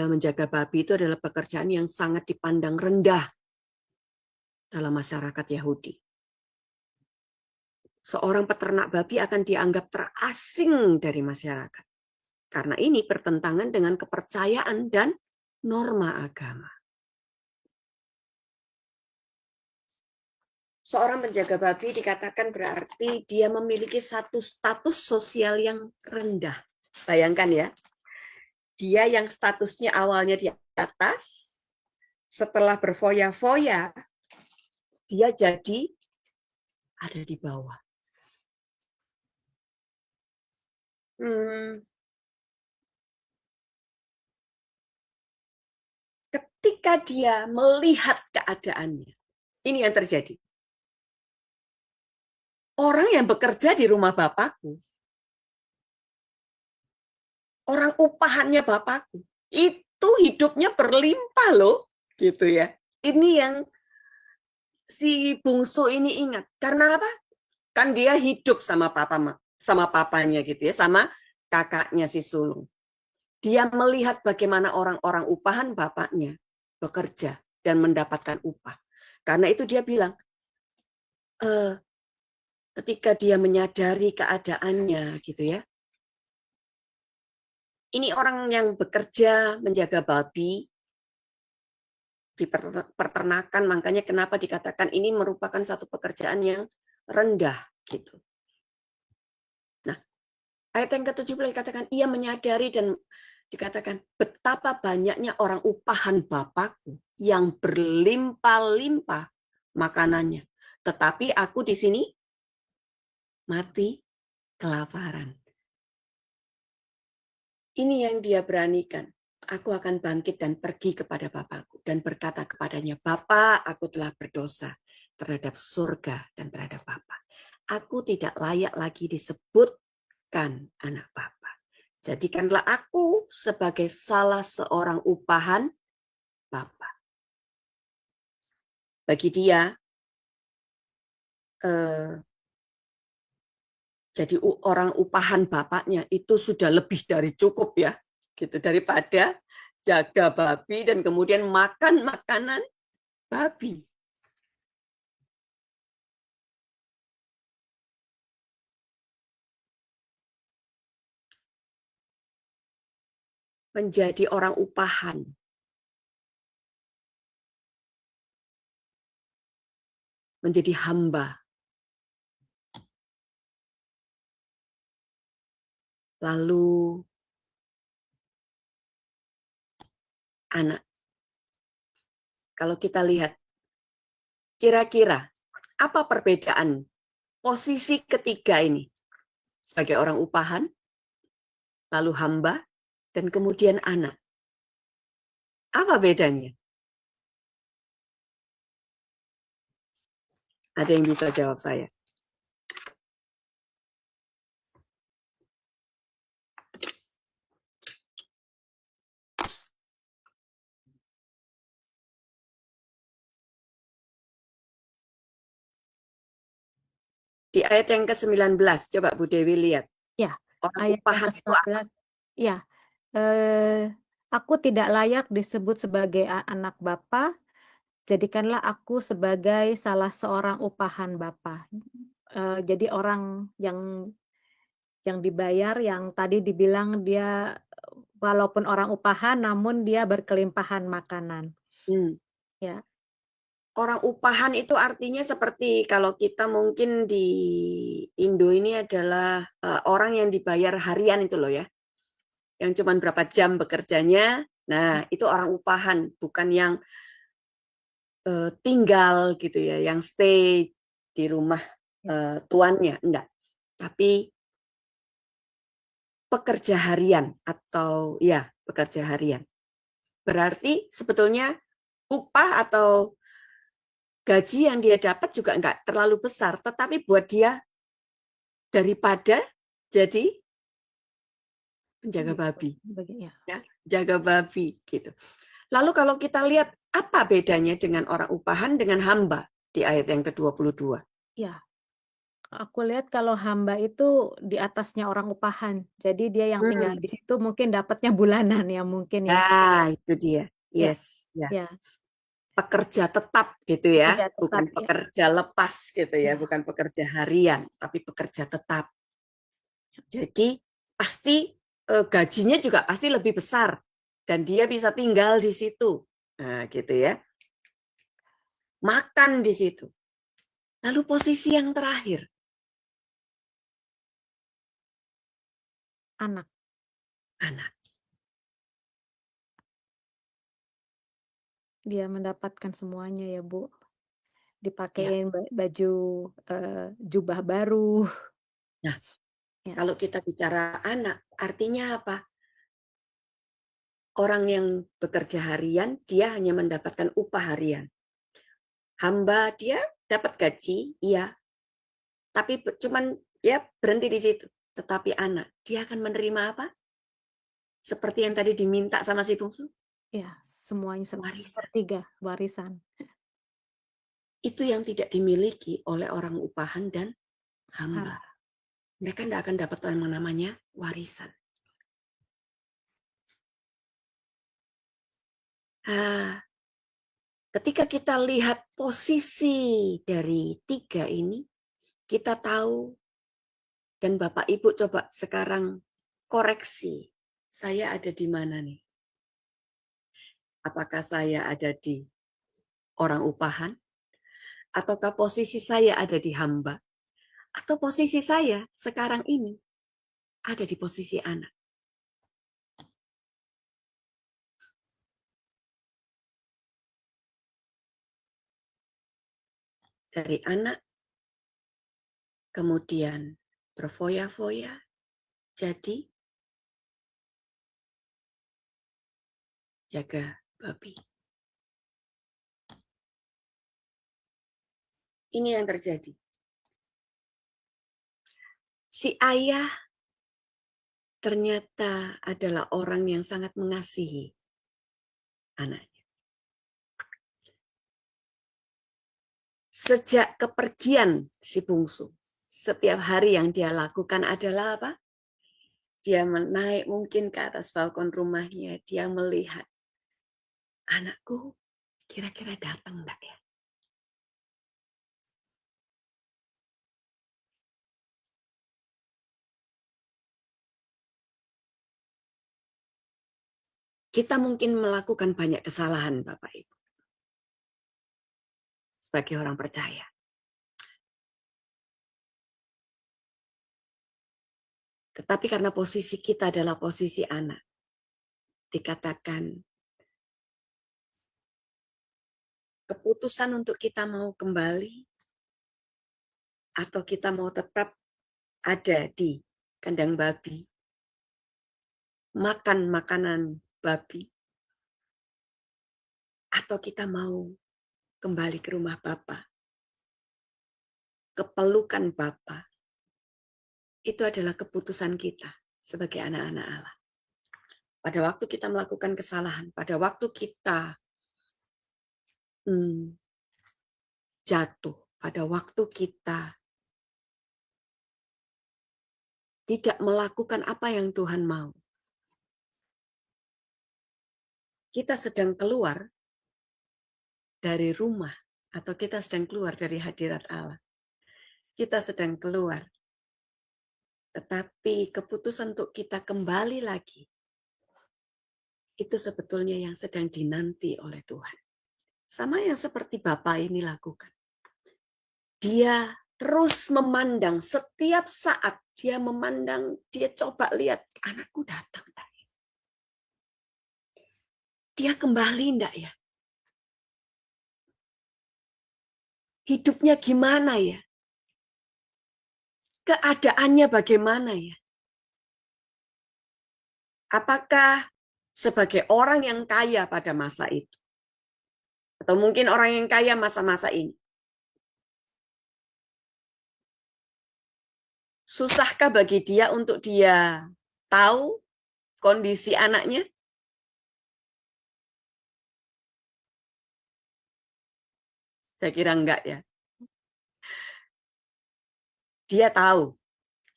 menjaga babi itu adalah pekerjaan yang sangat dipandang rendah dalam masyarakat Yahudi. Seorang peternak babi akan dianggap terasing dari masyarakat. Karena ini bertentangan dengan kepercayaan dan norma agama. Seorang penjaga babi dikatakan berarti dia memiliki satu status sosial yang rendah. Bayangkan ya, dia yang statusnya awalnya di atas, setelah berfoya-foya, dia jadi ada di bawah. Ketika dia melihat keadaannya, ini yang terjadi. Orang yang bekerja di rumah bapakku, orang upahannya bapakku, itu hidupnya berlimpah loh, gitu ya. Ini yang si bungsu ini ingat. Karena apa? Kan dia hidup sama papanya gitu ya, sama kakaknya si sulung. Dia melihat bagaimana orang-orang upahan bapaknya bekerja dan mendapatkan upah. Karena itu dia bilang, ketika dia menyadari keadaannya gitu ya. Ini orang yang bekerja menjaga babi di peternakan, makanya kenapa dikatakan ini merupakan satu pekerjaan yang rendah gitu. Nah, ayat yang ke-17 dikatakan ia menyadari dan dikatakan betapa banyaknya orang upahan Bapakku yang berlimpah-limpah makanannya. Tetapi aku di sini mati kelaparan. Ini yang dia beranikan. Aku akan bangkit dan pergi kepada Bapakku dan berkata kepadanya, Bapa, aku telah berdosa terhadap surga dan terhadap Bapa. Aku tidak layak lagi disebutkan anak Bapa. Jadikanlah aku sebagai salah seorang upahan Bapa. Bagi dia, jadi orang upahan bapaknya itu sudah lebih dari cukup ya, gitu, daripada jaga babi dan kemudian makan makanan babi. menjadi orang upahan. Menjadi hamba. Lalu anak. Kalau kita lihat, kira-kira apa perbedaan posisi ketiga ini? Sebagai orang upahan, lalu hamba, dan kemudian anak. Apa bedanya? Ada yang bisa jawab saya? Di ayat yang ke-19, coba Bu Dewi lihat. Ya, Orang ayat yang upahan itu apa? ke-19. Ya, aku tidak layak disebut sebagai anak Bapa, jadikanlah aku sebagai salah seorang upahan Bapa. Jadi orang yang dibayar, yang tadi dibilang dia walaupun orang upahan, namun dia berkelimpahan makanan. Ya, Orang upahan itu artinya seperti kalau kita mungkin di Indo ini adalah orang yang dibayar harian itu loh ya. Yang cuma berapa jam bekerjanya. Nah, itu orang upahan, bukan yang tinggal gitu ya, yang stay di rumah tuannya, enggak. Tapi pekerja harian atau ya, pekerja harian. Berarti sebetulnya upah atau gaji yang dia dapat juga enggak terlalu besar, tetapi buat dia daripada jadi penjaga babi, ya. ya, jaga babi gitu. Lalu kalau kita lihat apa bedanya dengan orang upahan dengan hamba di ayat yang ke-22? Ya, aku lihat kalau hamba itu di atasnya orang upahan. Jadi dia yang tinggal di situ mungkin dapatnya bulanan ya mungkin ya. Nah, itu dia. Ya, Yes, ya. ya. Pekerja tetap gitu ya, Pekerja tetap, bukan ya. pekerja lepas gitu ya, Ya. bukan pekerja harian, tapi pekerja tetap. Jadi pasti gajinya juga pasti lebih besar dan dia bisa tinggal di situ. Nah, gitu ya. Makan di situ. Lalu posisi yang terakhir, Anak. anak. Dia mendapatkan semuanya ya, Bu. Ya. Dipakein baju jubah baru. Nah, Ya. kalau kita bicara anak, artinya apa? Orang yang bekerja harian, dia hanya mendapatkan upah harian. Hamba dia dapat gaji, iya. Tapi cuman ya berhenti di situ. Tetapi anak, dia akan menerima apa? Seperti yang tadi diminta sama si bungsu? Ya, semuanya Warisan. sepertiga warisan. Itu yang tidak dimiliki oleh orang upahan dan hamba. Mereka tidak akan dapat yang namanya warisan. Ketika kita lihat posisi dari tiga ini, kita tahu, dan Bapak Ibu coba sekarang koreksi, saya ada di mana nih? Apakah saya ada di orang upahan? Ataukah posisi saya ada di hamba? Atau posisi saya sekarang ini ada di posisi anak? Dari anak, kemudian berfoya-foya, jadi jaga babi. Ini yang terjadi. Si ayah ternyata adalah orang yang sangat mengasihi anaknya. Sejak kepergian si bungsu, setiap hari yang dia lakukan adalah apa? Dia menaik mungkin ke atas balkon rumahnya, dia melihat, anakku kira-kira datang enggak ya? Kita mungkin melakukan banyak kesalahan, Bapak Ibu, sebagai orang percaya. Tetapi karena posisi kita adalah posisi anak, dikatakan keputusan untuk kita mau kembali atau kita mau tetap ada di kandang babi, makan makanan babi, atau kita mau kembali ke rumah Bapa, ke pelukan Bapa, itu adalah keputusan kita sebagai anak-anak Allah. Pada waktu kita melakukan kesalahan, pada waktu kita jatuh, pada waktu kita tidak melakukan apa yang Tuhan mau, kita sedang keluar dari rumah atau kita sedang keluar dari hadirat Allah. Kita sedang keluar. Tetapi keputusan untuk kita kembali lagi, itu sebetulnya yang sedang dinanti oleh Tuhan. Sama yang seperti Bapak ini lakukan. Dia terus memandang setiap saat, dia memandang, dia coba lihat, anakku datang enggak ya? Dia kembali enggak ya? Hidupnya gimana ya? Keadaannya bagaimana ya? Apakah sebagai orang yang kaya pada masa itu? Atau mungkin orang yang kaya masa-masa ini? Susahkah bagi dia untuk dia tahu kondisi anaknya? Saya kira enggak ya. Dia tahu,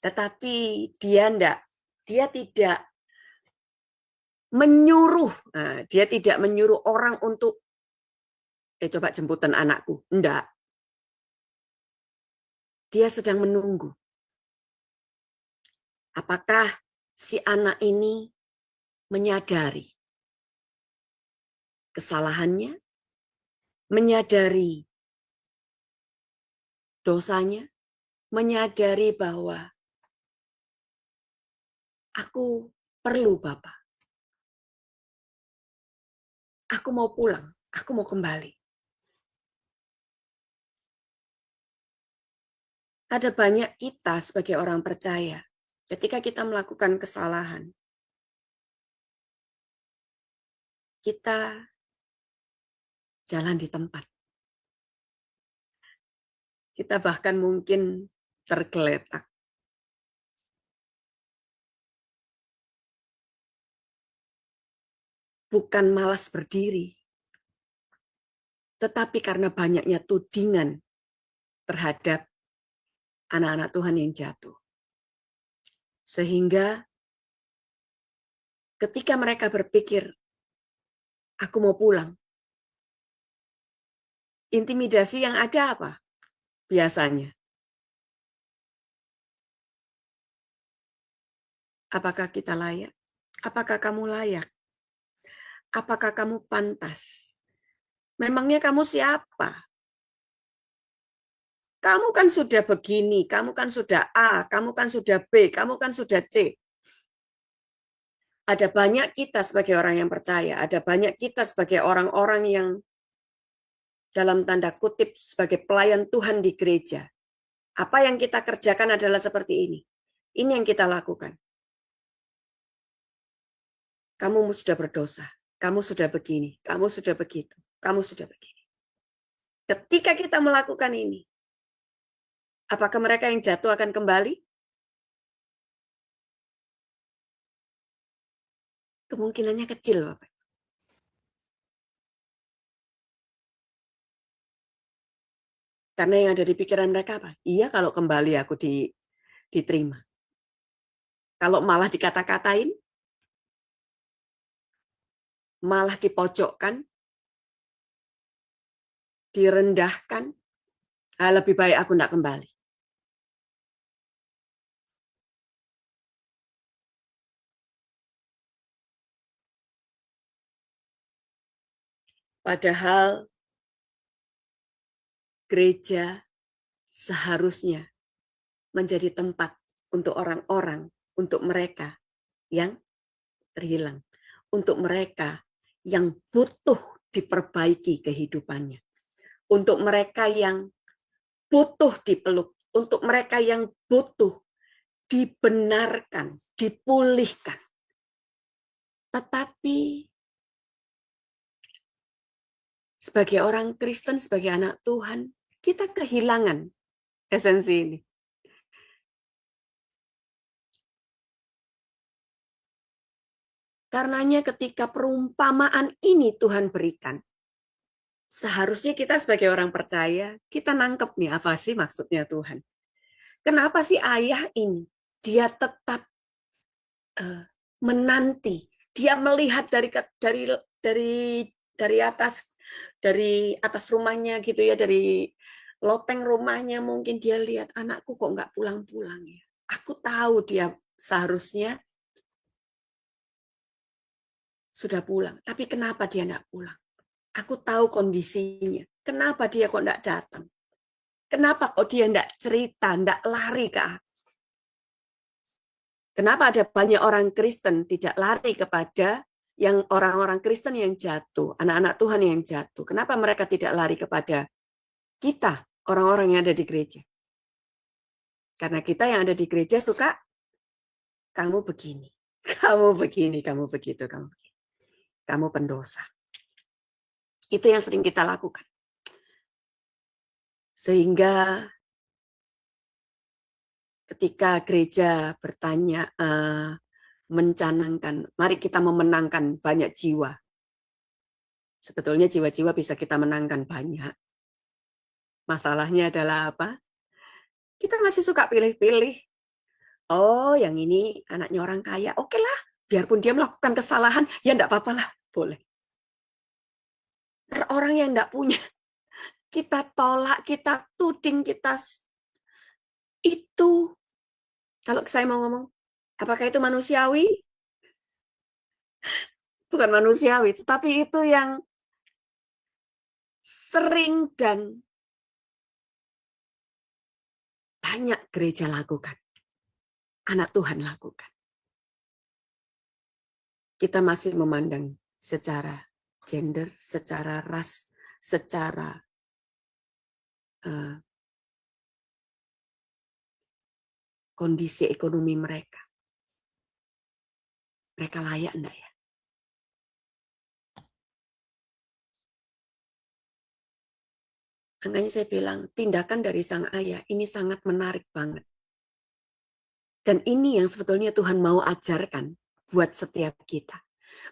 tetapi dia enggak. Dia tidak menyuruh. Nah, dia tidak menyuruh orang untuk coba jemputan anakku. Enggak. Dia sedang menunggu. Apakah si anak ini menyadari kesalahannya, menyadari dosanya, menyadari bahwa aku perlu Bapak. Aku mau pulang, aku mau kembali. Ada banyak kita sebagai orang percaya, ketika kita melakukan kesalahan, kita jalan di tempat. Kita bahkan mungkin tergeletak. Bukan malas berdiri, tetapi karena banyaknya tudingan terhadap anak-anak Tuhan yang jatuh. Sehingga ketika mereka berpikir, aku mau pulang, intimidasi yang ada apa? Biasanya. Apakah kita layak? Apakah kamu layak? Apakah kamu pantas? Memangnya kamu siapa? Kamu kan sudah begini, kamu kan sudah A, kamu kan sudah B, kamu kan sudah C. Ada banyak kita sebagai orang yang percaya, ada banyak kita sebagai orang-orang yang dalam tanda kutip sebagai pelayan Tuhan di gereja. Apa yang kita kerjakan adalah seperti ini. Ini yang kita lakukan. Kamu sudah berdosa, kamu sudah begini, kamu sudah begitu, kamu sudah begini. Ketika kita melakukan ini, apakah mereka yang jatuh akan kembali? Kemungkinannya kecil, Bapak. Karena yang ada di pikiran mereka apa? Iya, kalau kembali aku diterima. Kalau malah dikata-katain, malah dipojokkan, direndahkan, lebih baik aku tidak kembali. Padahal gereja seharusnya menjadi tempat untuk orang-orang, untuk mereka yang terhilang, untuk mereka yang butuh diperbaiki kehidupannya, untuk mereka yang butuh dipeluk, untuk mereka yang butuh dibenarkan, dipulihkan. Tetapi sebagai orang Kristen, sebagai anak Tuhan, kita kehilangan esensi ini. Karenanya ketika perumpamaan ini Tuhan berikan, seharusnya kita sebagai orang percaya, kita nangkep nih apa sih maksudnya Tuhan. Kenapa sih ayah ini, dia tetap menanti, dia melihat dari atas rumahnya gitu ya, dari loteng rumahnya mungkin dia lihat anakku kok nggak pulang-pulang ya. Aku tahu dia seharusnya sudah pulang, tapi kenapa dia nggak pulang? Aku tahu kondisinya. Kenapa dia kok nggak datang? Kenapa kok dia nggak cerita, nggak lari ke aku? Kenapa ada banyak orang Kristen tidak lari kepada yang orang-orang Kristen yang jatuh, anak-anak Tuhan yang jatuh? Kenapa mereka tidak lari kepada kita, orang-orang yang ada di gereja? Karena kita yang ada di gereja suka, kamu begini, kamu begini, kamu begitu, kamu begini. Kamu pendosa. Itu yang sering kita lakukan. Sehingga ketika gereja bertanya, mencanangkan, mari kita memenangkan banyak jiwa. Sebetulnya jiwa-jiwa bisa kita menangkan banyak. Masalahnya adalah apa? Kita masih suka pilih-pilih. Oh, yang ini anaknya orang kaya. Oke lah, biarpun dia melakukan kesalahan, ya enggak apa-apa lah, boleh. Orang yang enggak punya, kita tolak, kita tuding, kita itu. Kalau saya mau ngomong, apakah itu manusiawi? Bukan manusiawi, tetapi itu yang sering dan banyak gereja lakukan. Anak Tuhan lakukan. Kita masih memandang secara gender, secara ras, secara kondisi ekonomi mereka. Mereka layak enggak ya? Makanya saya bilang, tindakan dari sang ayah ini sangat menarik banget. Dan ini yang sebetulnya Tuhan mau ajarkan buat setiap kita.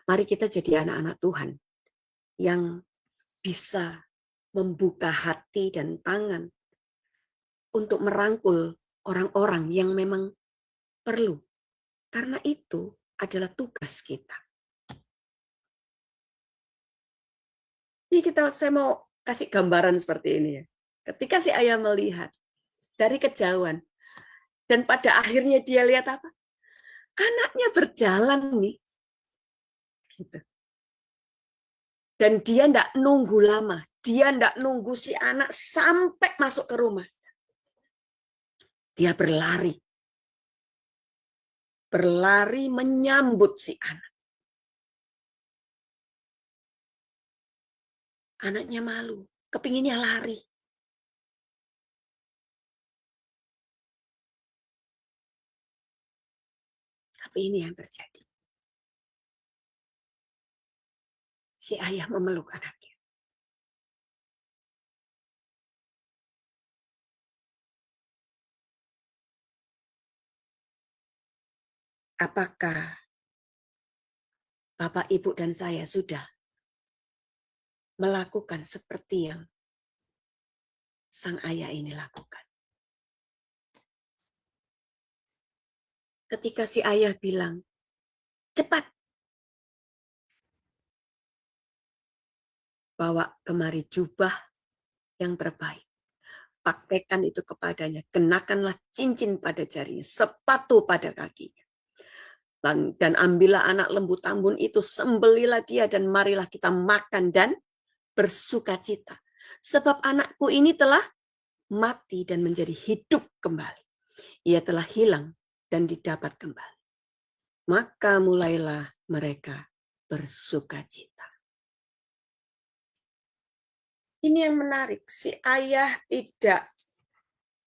Mari kita jadi anak-anak Tuhan yang bisa membuka hati dan tangan untuk merangkul orang-orang yang memang perlu. Karena itu adalah tugas kita. Ini saya mau kasih gambaran seperti ini ya. Ketika si ayah melihat dari kejauhan, dan pada akhirnya dia lihat apa? Anaknya berjalan nih. Gitu. Dan dia enggak nunggu lama. Dia enggak nunggu si anak sampai masuk ke rumah. Dia berlari. Berlari menyambut si anak. Anaknya malu. Kepinginnya lari. Tapi ini yang terjadi. Si ayah memeluk anaknya. Apakah Bapak, Ibu, dan saya sudah melakukan seperti yang sang ayah ini lakukan? Ketika si ayah bilang, cepat, bawa kemari jubah yang terbaik. Pakaikan itu kepadanya, kenakanlah cincin pada jarinya, sepatu pada kakinya. Dan ambillah anak lembu tambun itu, sembelilah dia dan marilah kita makan dan bersukacita. Sebab anakku ini telah mati dan menjadi hidup kembali. Ia telah hilang dan didapat kembali. Maka mulailah mereka bersukacita. Ini yang menarik. Si ayah tidak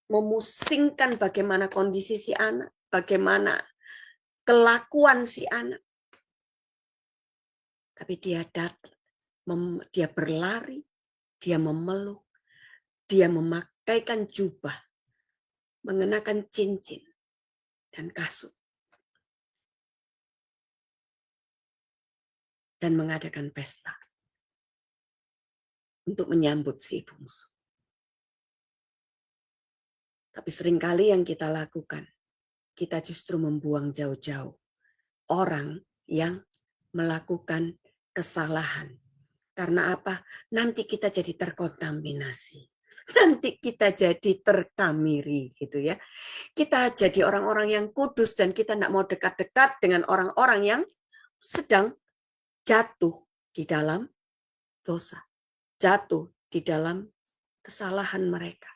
memusingkan bagaimana kondisi si anak, bagaimana kelakuan si anak. Tapi dia datang, dia berlari, dia memeluk, dia memakaikan jubah, mengenakan cincin dan kasut, dan mengadakan pesta untuk menyambut si bungsu. Tapi seringkali yang kita lakukan, kita justru membuang jauh-jauh orang yang melakukan kesalahan. Karena apa? Nanti kita jadi terkontaminasi. Nanti kita jadi terkamiri gitu ya. Kita jadi orang-orang yang kudus dan kita tidak mau dekat-dekat dengan orang-orang yang sedang jatuh di dalam dosa. Jatuh di dalam kesalahan mereka.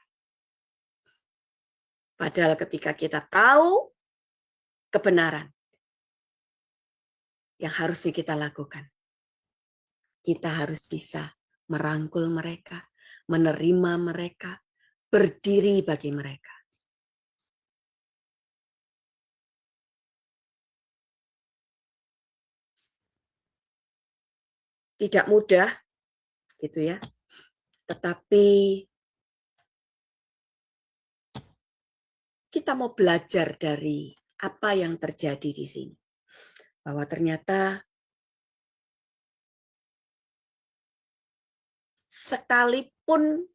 Padahal ketika kita tahu kebenaran yang harus kita lakukan, kita harus bisa merangkul mereka, menerima mereka, berdiri bagi mereka. Tidak mudah, gitu ya. Tetapi kita mau belajar dari apa yang terjadi di sini. Bahwa ternyata sekalipun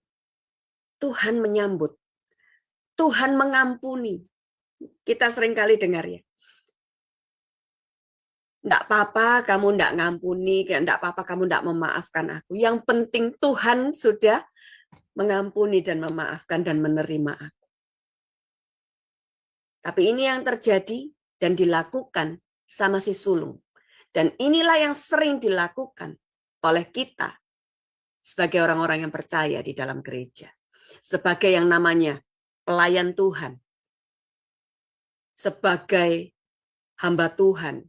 Tuhan menyambut, Tuhan mengampuni. Kita seringkali dengar ya. Enggak apa-apa kamu enggak ngampuni, enggak apa-apa kamu enggak memaafkan aku. Yang penting Tuhan sudah mengampuni dan memaafkan dan menerima aku. Tapi ini yang terjadi dan dilakukan sama si sulung. Dan inilah yang sering dilakukan oleh kita sebagai orang-orang yang percaya di dalam gereja. Sebagai yang namanya pelayan Tuhan. Sebagai hamba Tuhan.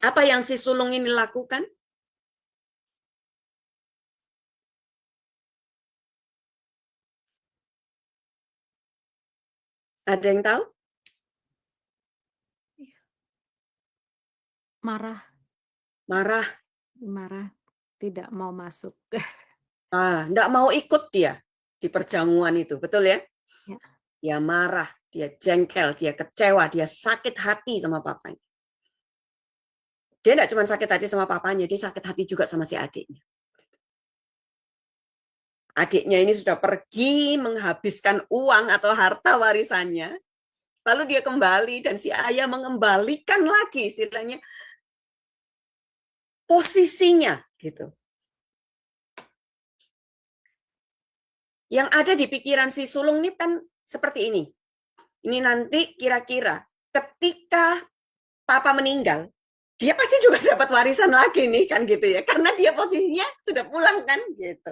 Apa yang si sulung ini lakukan? Ada yang tahu? Marah, Marah. tidak mau masuk. Enggak mau ikut dia di perjamuan itu, betul ya? Ya. Dia marah, dia jengkel, dia kecewa, dia sakit hati sama papanya. Dia enggak cuma sakit hati sama papanya, dia sakit hati juga sama si adiknya. Adiknya ini sudah pergi menghabiskan uang atau harta warisannya, lalu dia kembali dan si ayah mengembalikan lagi istilahnya posisinya gitu. Yang ada di pikiran si sulung ini kan seperti ini. Ini nanti kira-kira ketika papa meninggal, dia pasti juga dapat warisan lagi nih kan gitu ya. Karena dia posisinya sudah pulang kan gitu.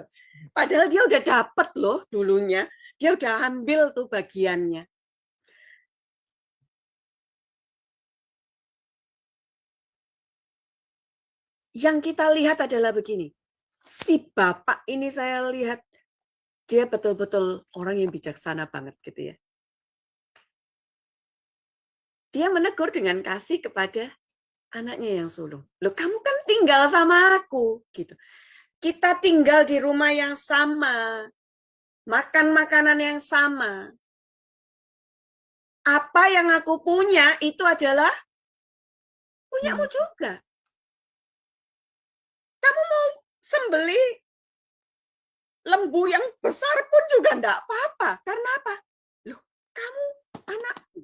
Padahal dia udah dapat loh dulunya. Dia udah ambil tuh bagiannya. Yang kita lihat adalah begini. Si bapak ini saya lihat dia betul-betul orang yang bijaksana banget gitu ya. Dia menegur dengan kasih kepada anaknya yang sulung. Loh, kamu kan tinggal sama aku gitu. Kita tinggal di rumah yang sama. Makan makanan yang sama. Apa yang aku punya itu adalah punyamu juga. Kamu mau sembeli lembu yang besar pun juga enggak apa-apa. Karena apa? Loh, kamu anakku.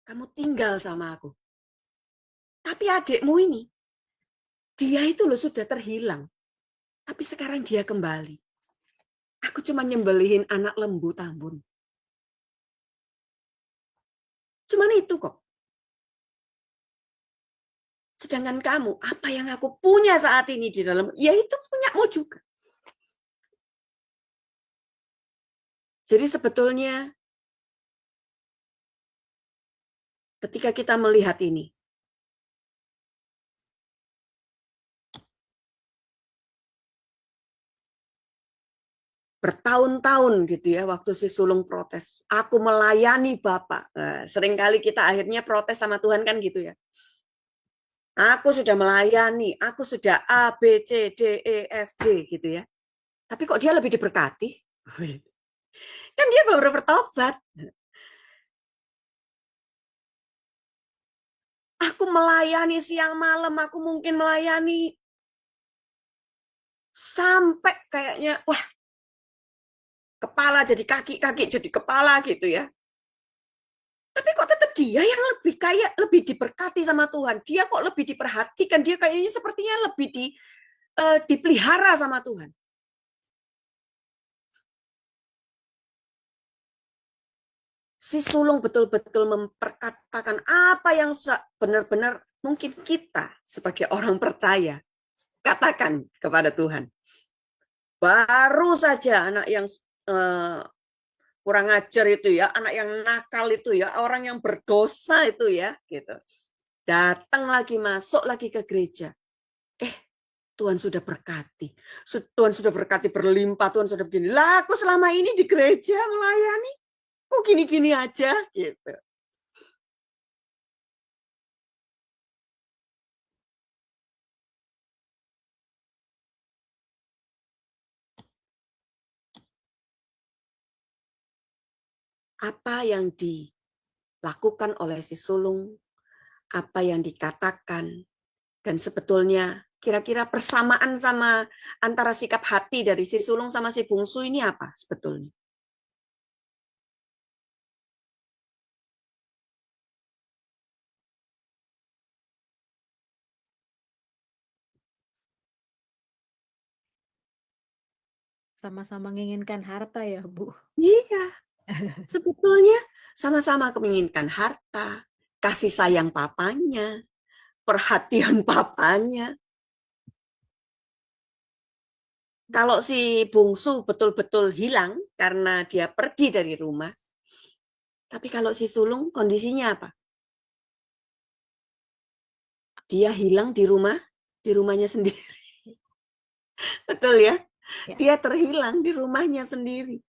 Kamu tinggal sama aku. Tapi adikmu ini, dia itu loh sudah terhilang. Tapi sekarang dia kembali. Aku cuma nyembelihin anak lembu tambun. Cuman itu kok. Sedangkan kamu, apa yang aku punya saat ini di dalam, ya itu punyamu juga. Jadi sebetulnya ketika kita melihat ini, bertahun-tahun gitu ya, waktu si sulung protes, aku melayani Bapak. Seringkali kita akhirnya protes sama Tuhan kan gitu ya. Aku sudah melayani, aku sudah A, B, C, D, E, F, G gitu ya. Tapi kok dia lebih diberkati? Kan dia baru bertobat. Aku melayani siang malam, aku mungkin melayani sampai kayaknya, wah, kepala jadi kaki, kaki jadi kepala gitu ya. Tapi kok tetap dia yang lebih kayak lebih diberkati sama Tuhan. Dia kok lebih diperhatikan, dia kayaknya sepertinya lebih dipelihara sama Tuhan. Si sulung betul-betul memperkatakan apa yang benar-benar mungkin kita sebagai orang percaya katakan kepada Tuhan. Baru saja anak yang kurang ajar itu ya, anak yang nakal itu ya, orang yang berdosa itu ya, gitu. Datang lagi, masuk lagi ke gereja. Tuhan sudah berkati. Tuhan sudah berkati berlimpah, Tuhan sudah begini. Lah, aku selama ini di gereja melayani, kok gini-gini aja, gitu. Apa yang dilakukan oleh si sulung, apa yang dikatakan, dan sebetulnya kira-kira persamaan sama antara sikap hati dari si sulung sama si bungsu ini apa sebetulnya? Sama-sama menginginkan harta ya, Bu. Iya, sebetulnya sama-sama menginginkan harta, kasih sayang papanya, perhatian papanya. Kalau si bungsu betul-betul hilang karena dia pergi dari rumah, tapi kalau si sulung kondisinya apa? Dia hilang di rumahnya sendiri. Betul ya? Ya. Dia terhilang di rumahnya sendiri.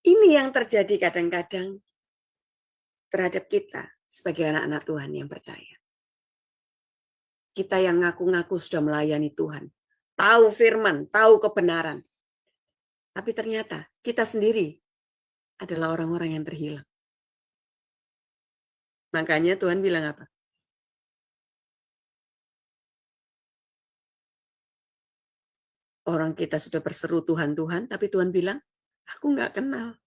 Ini yang terjadi kadang-kadang terhadap kita sebagai anak-anak Tuhan yang percaya. Kita yang ngaku-ngaku sudah melayani Tuhan, tahu firman, tahu kebenaran. Tapi ternyata kita sendiri adalah orang-orang yang terhilang. Makanya Tuhan bilang apa? Orang kita sudah berseru Tuhan, Tuhan, tapi Tuhan bilang, aku nggak kenal.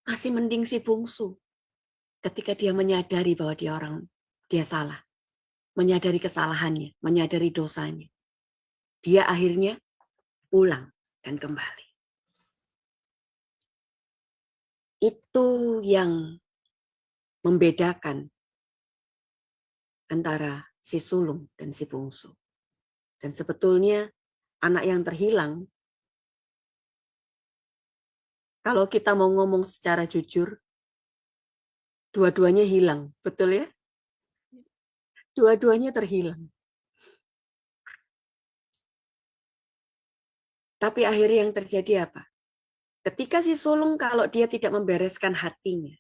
Masih mending si bungsu. Ketika dia menyadari bahwa dia salah. Menyadari kesalahannya, menyadari dosanya. Dia akhirnya pulang dan kembali. Itu yang membedakan antara si sulung dan si bungsu. Dan sebetulnya anak yang terhilang, kalau kita mau ngomong secara jujur, dua-duanya hilang, betul ya? Dua-duanya terhilang. Tapi akhirnya yang terjadi apa? Ketika si sulung kalau dia tidak membereskan hatinya,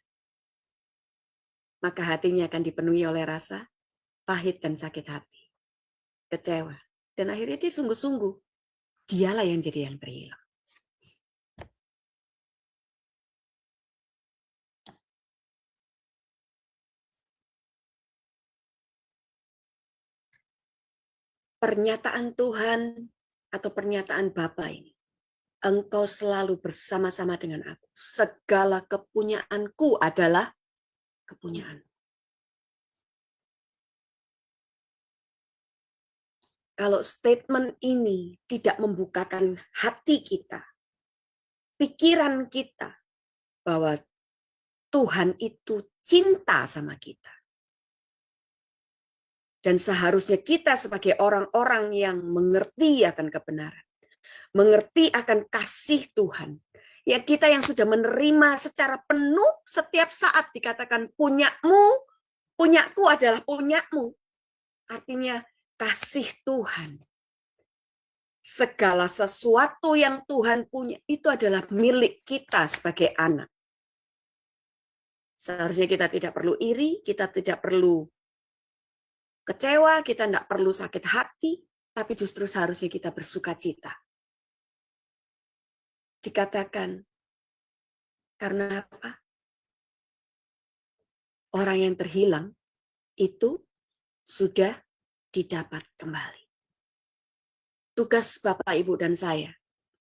maka hatinya akan dipenuhi oleh rasa pahit dan sakit hati, kecewa. Dan akhirnya dia sungguh-sungguh, dialah yang jadi yang terhilang. Pernyataan Tuhan atau pernyataan Bapa ini, engkau selalu bersama-sama dengan aku. Segala kepunyaanku adalah kepunyaan. Kalau statement ini tidak membukakan hati kita, pikiran kita, bahwa Tuhan itu cinta sama kita. Dan seharusnya kita sebagai orang-orang yang mengerti akan kebenaran, mengerti akan kasih Tuhan, ya kita yang sudah menerima secara penuh setiap saat dikatakan punyamu, punyaku adalah punyamu. Artinya kasih Tuhan. Segala sesuatu yang Tuhan punya itu adalah milik kita sebagai anak. Seharusnya kita tidak perlu iri, kita tidak perlu kecewa, kita tidak perlu sakit hati, tapi justru seharusnya kita bersuka cita. Dikatakan, karena apa? Orang yang terhilang itu sudah didapat kembali. Tugas Bapak, Ibu, dan saya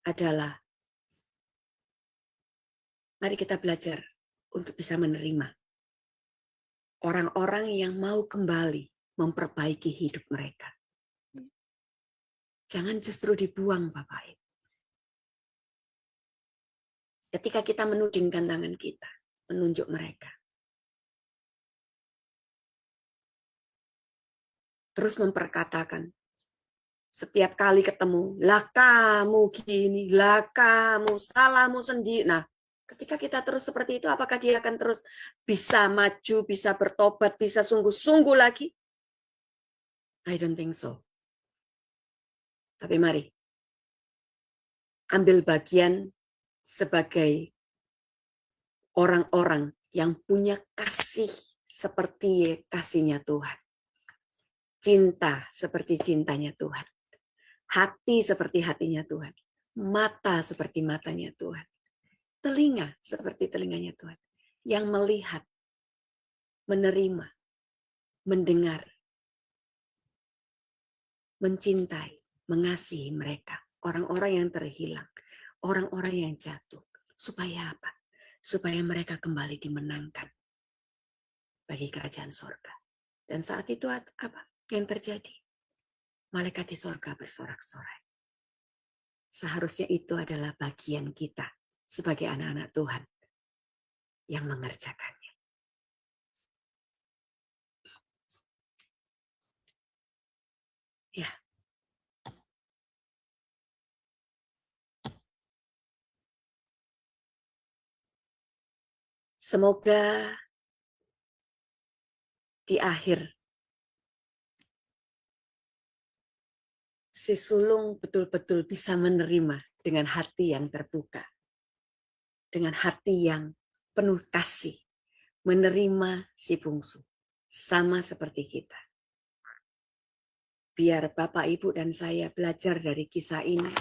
adalah mari kita belajar untuk bisa menerima orang-orang yang mau kembali memperbaiki hidup mereka. Jangan justru dibuang, Bapak Ibu. Ketika kita menudingkan tangan kita, menunjuk mereka. Terus memperkatakan, setiap kali ketemu, lah kamu gini, lah kamu, salahmu sendiri. Nah, ketika kita terus seperti itu, apakah dia akan terus bisa maju, bisa bertobat, bisa sungguh-sungguh lagi? I don't think so. Tapi mari, ambil bagian sebagai orang-orang yang punya kasih seperti kasihnya Tuhan. Cinta seperti cintanya Tuhan. Hati seperti hatinya Tuhan. Mata seperti matanya Tuhan. Telinga seperti telinganya Tuhan. Yang melihat, menerima, mendengar, mencintai, mengasihi mereka. Orang-orang yang terhilang. Orang-orang yang jatuh. Supaya apa? Supaya mereka kembali dimenangkan bagi kerajaan surga. Dan saat itu apa yang terjadi? Malaikat di surga bersorak-sorai. Seharusnya itu adalah bagian kita sebagai anak-anak Tuhan yang mengerjakannya. Ya. Semoga di akhir si sulung betul-betul bisa menerima dengan hati yang terbuka. Dengan hati yang penuh kasih. Menerima si bungsu. Sama seperti kita. Biar Bapak, Ibu, dan saya belajar dari kisah ini.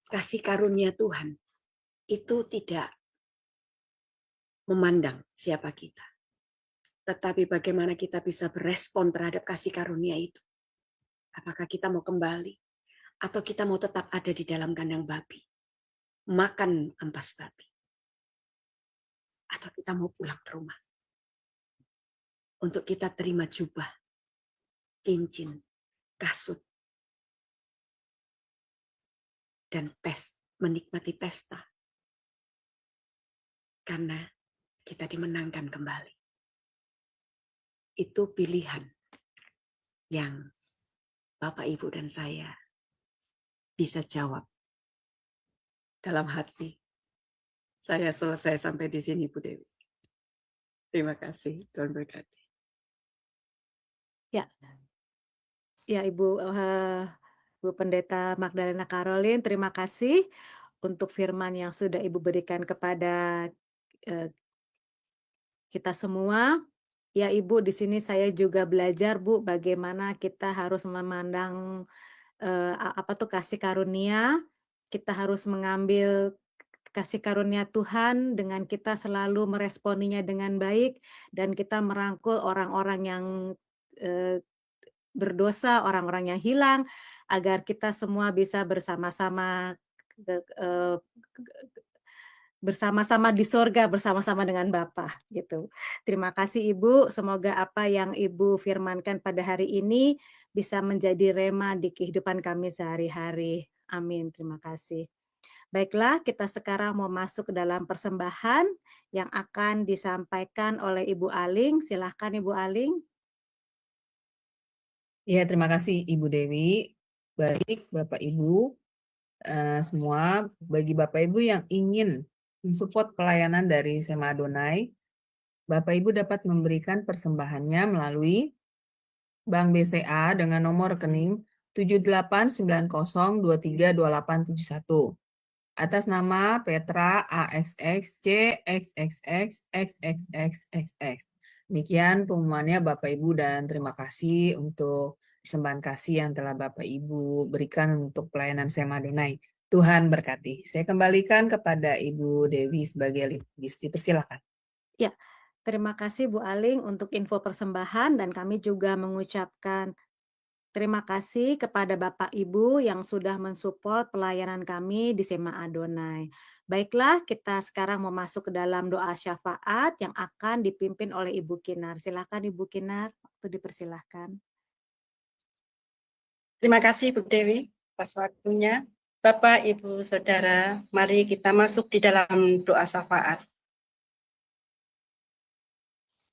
Kasih karunia Tuhan itu tidak memandang siapa kita. Tetapi bagaimana kita bisa berespon terhadap kasih karunia itu. Apakah kita mau kembali? Atau kita mau tetap ada di dalam kandang babi? Makan ampas babi? Atau kita mau pulang ke rumah? Untuk kita terima jubah, cincin, kasut, dan menikmati pesta. Karena kita dimenangkan kembali. Itu pilihan yang Bapak, Ibu, dan saya bisa jawab dalam hati. Saya selesai sampai di sini, Bu Dewi. Terima kasih, Tuhan berkati. Ya, Ibu Pendeta Magdalena Caroline, terima kasih untuk firman yang sudah Ibu berikan kepada kita semua. Ya, Ibu, di sini saya juga belajar, Bu, bagaimana kita harus memandang kasih karunia. Kita harus mengambil kasih karunia Tuhan dengan kita selalu meresponinya dengan baik, dan kita merangkul orang-orang yang berdosa, orang-orang yang hilang, agar kita semua bisa bersama-sama di surga bersama-sama dengan Bapa, gitu. Terima kasih Ibu, semoga apa yang Ibu firmankan pada hari ini bisa menjadi rema di kehidupan kami sehari-hari. Amin, terima kasih. Baiklah, kita sekarang mau masuk ke dalam persembahan yang akan disampaikan oleh Ibu Aling. Silahkan Ibu Aling. Ya, terima kasih Ibu Dewi. Baik, Bapak Ibu, semua, bagi Bapak Ibu yang ingin mensupport pelayanan dari Sema Adonai, Bapak Ibu dapat memberikan persembahannya melalui Bank BCA dengan nomor rekening 7890232871 atas nama Petra AXXC XXXXXXXX. Demikian pengumumannya Bapak Ibu, dan terima kasih untuk persembahan kasih yang telah Bapak Ibu berikan untuk pelayanan Sema Adonai. Tuhan berkati. Saya kembalikan kepada Ibu Dewi sebagai lead. Persilakan. Ya, terima kasih Bu Aling untuk info persembahan, dan kami juga mengucapkan terima kasih kepada Bapak Ibu yang sudah mensupport pelayanan kami di Sema Adonai. Baiklah, kita sekarang mau masuk ke dalam doa syafaat yang akan dipimpin oleh Ibu Kinar. Silakan Ibu Kinar, waktu dipersilahkan. Terima kasih Bu Dewi atas waktunya. Bapak, Ibu, Saudara, mari kita masuk di dalam doa syafaat.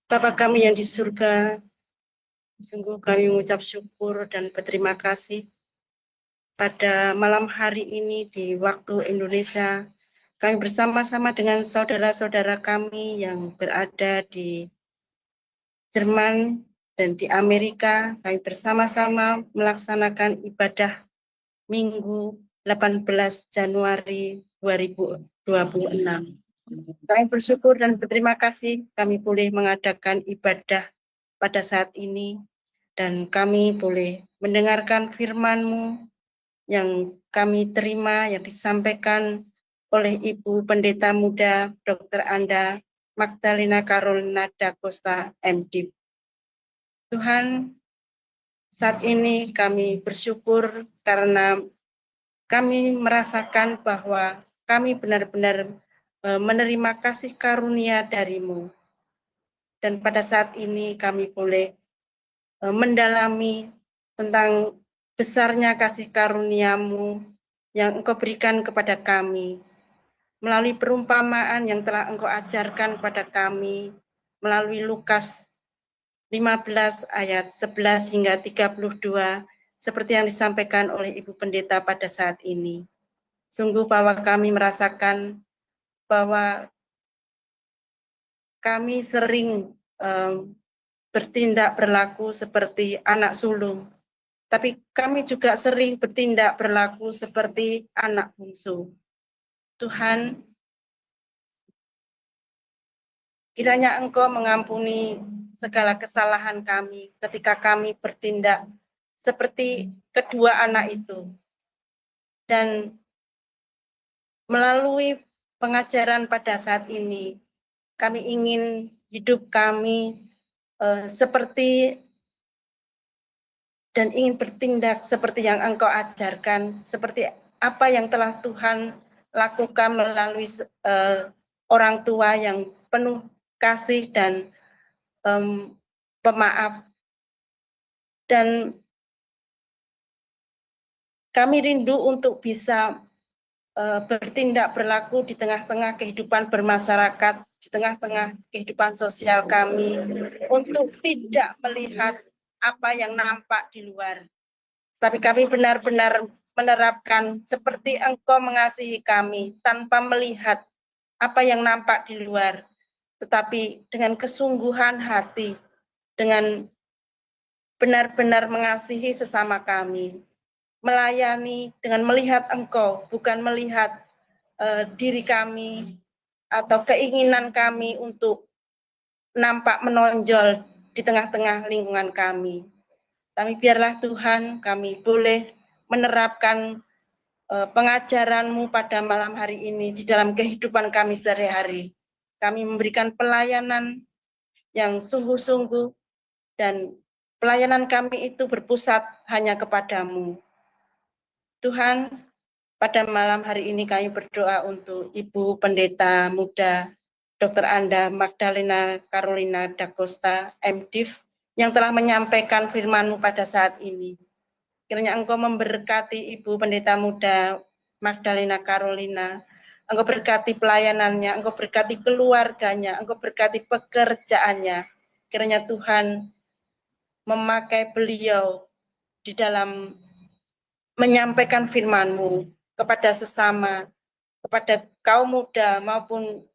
Bapa kami yang di surga, sungguh kami mengucap syukur dan berterima kasih pada malam hari ini di waktu Indonesia. Kami bersama-sama dengan saudara-saudara kami yang berada di Jerman dan di Amerika. Kami bersama-sama melaksanakan ibadah Minggu 18 Januari 2026. Kami bersyukur dan berterima kasih kami boleh mengadakan ibadah pada saat ini, dan kami boleh mendengarkan firman-Mu yang kami terima, yang disampaikan oleh Ibu Pendeta Muda Dr. Anda Magdalena Carolina da Costa, MD. Tuhan, saat ini kami bersyukur karena kami merasakan bahwa kami benar-benar menerima kasih karunia dari-Mu. Dan pada saat ini kami boleh mendalami tentang besarnya kasih karunia-Mu yang Engkau berikan kepada kami melalui perumpamaan yang telah Engkau ajarkan pada kami melalui Lukas 15 ayat 11 hingga 32 seperti yang disampaikan oleh Ibu Pendeta pada saat ini. Sungguh bahwa kami merasakan bahwa kami sering bertindak berlaku seperti anak sulung, tapi kami juga sering bertindak berlaku seperti anak bungsu. Tuhan, kiranya Engkau mengampuni segala kesalahan kami ketika kami bertindak seperti kedua anak itu. Dan melalui pengajaran pada saat ini, kami ingin hidup kami seperti dan ingin bertindak seperti yang Engkau ajarkan, seperti apa yang telah Tuhan lakukan melalui orang tua yang penuh kasih dan pemaaf. Dan kami rindu untuk bisa bertindak berlaku di tengah-tengah kehidupan bermasyarakat, di tengah-tengah kehidupan sosial kami, untuk tidak melihat apa yang nampak di luar. Tapi kami benar-benar menerapkan seperti Engkau mengasihi kami tanpa melihat apa yang nampak di luar, tetapi dengan kesungguhan hati, dengan benar-benar mengasihi sesama kami, melayani dengan melihat Engkau, bukan melihat diri kami atau keinginan kami untuk nampak menonjol di tengah-tengah lingkungan kami. Tapi biarlah Tuhan kami boleh menerapkan pengajaran-Mu pada malam hari ini di dalam kehidupan kami sehari-hari. Kami memberikan pelayanan yang sungguh-sungguh, dan pelayanan kami itu berpusat hanya kepada-Mu. Tuhan, pada malam hari ini kami berdoa untuk Ibu Pendeta Muda Dr. Anda Magdalena Carolina da Costa, MDiv, yang telah menyampaikan firman-Mu pada saat ini. Kiranya Engkau memberkati Ibu Pendeta Muda Magdalena Carolina. Engkau berkati pelayanannya, Engkau berkati keluarganya, Engkau berkati pekerjaannya. Kiranya Tuhan memakai beliau di dalam menyampaikan firman-Mu kepada sesama, kepada kaum muda maupun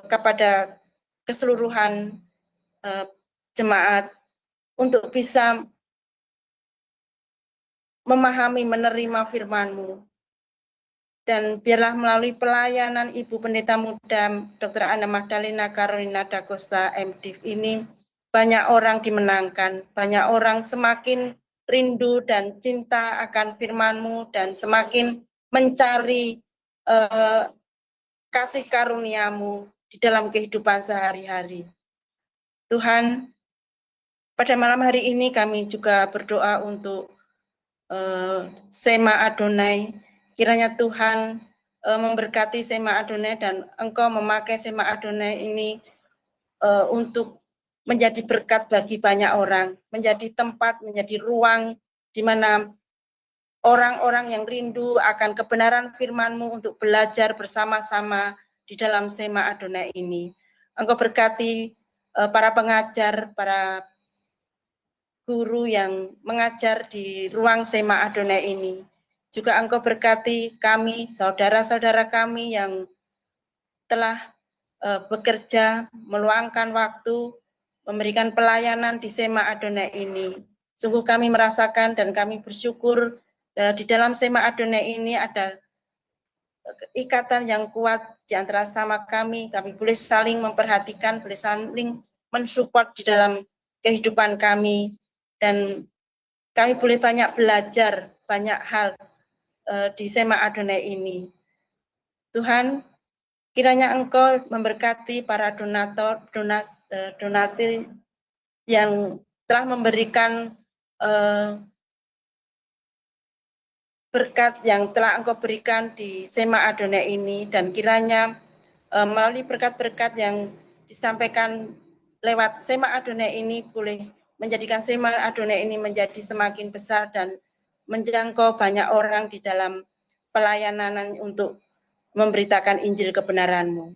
kepada keseluruhan jemaat untuk bisa memahami, menerima firman-Mu. Dan biarlah melalui pelayanan Ibu Pendeta Muda Dr. Anna Magdalena Carolina da Costa MDiv ini, banyak orang dimenangkan, banyak orang semakin rindu dan cinta akan firman-Mu dan semakin mencari kasih karunia-Mu di dalam kehidupan sehari-hari. Tuhan, pada malam hari ini kami juga berdoa untuk Sema Adonai. Kiranya Tuhan memberkati Sema Adonai dan Engkau memakai Sema Adonai ini untuk menjadi berkat bagi banyak orang, menjadi tempat, menjadi ruang di mana orang-orang yang rindu akan kebenaran firman-Mu untuk belajar bersama-sama di dalam Sema Adonai ini. Engkau berkati para pengajar, para guru yang mengajar di ruang Sema Adonai ini. Juga Engkau berkati kami, saudara-saudara kami yang telah bekerja, meluangkan waktu, memberikan pelayanan di Sema Adonai ini. Sungguh kami merasakan dan kami bersyukur di dalam Sema Adonai ini ada ikatan yang kuat di antara sama kami boleh saling memperhatikan, boleh saling mensupport di dalam kehidupan kami, dan kami boleh banyak belajar, banyak hal di Sema Adonai ini. Tuhan, kiranya Engkau memberkati para donatur yang telah memberikan berkat yang telah Engkau berikan di Sema Adonai ini, dan kiranya melalui berkat-berkat yang disampaikan lewat Sema Adonai ini boleh menjadikan Sema Adonai ini menjadi semakin besar dan menjangkau banyak orang di dalam pelayanan untuk memberitakan Injil kebenaran-Mu.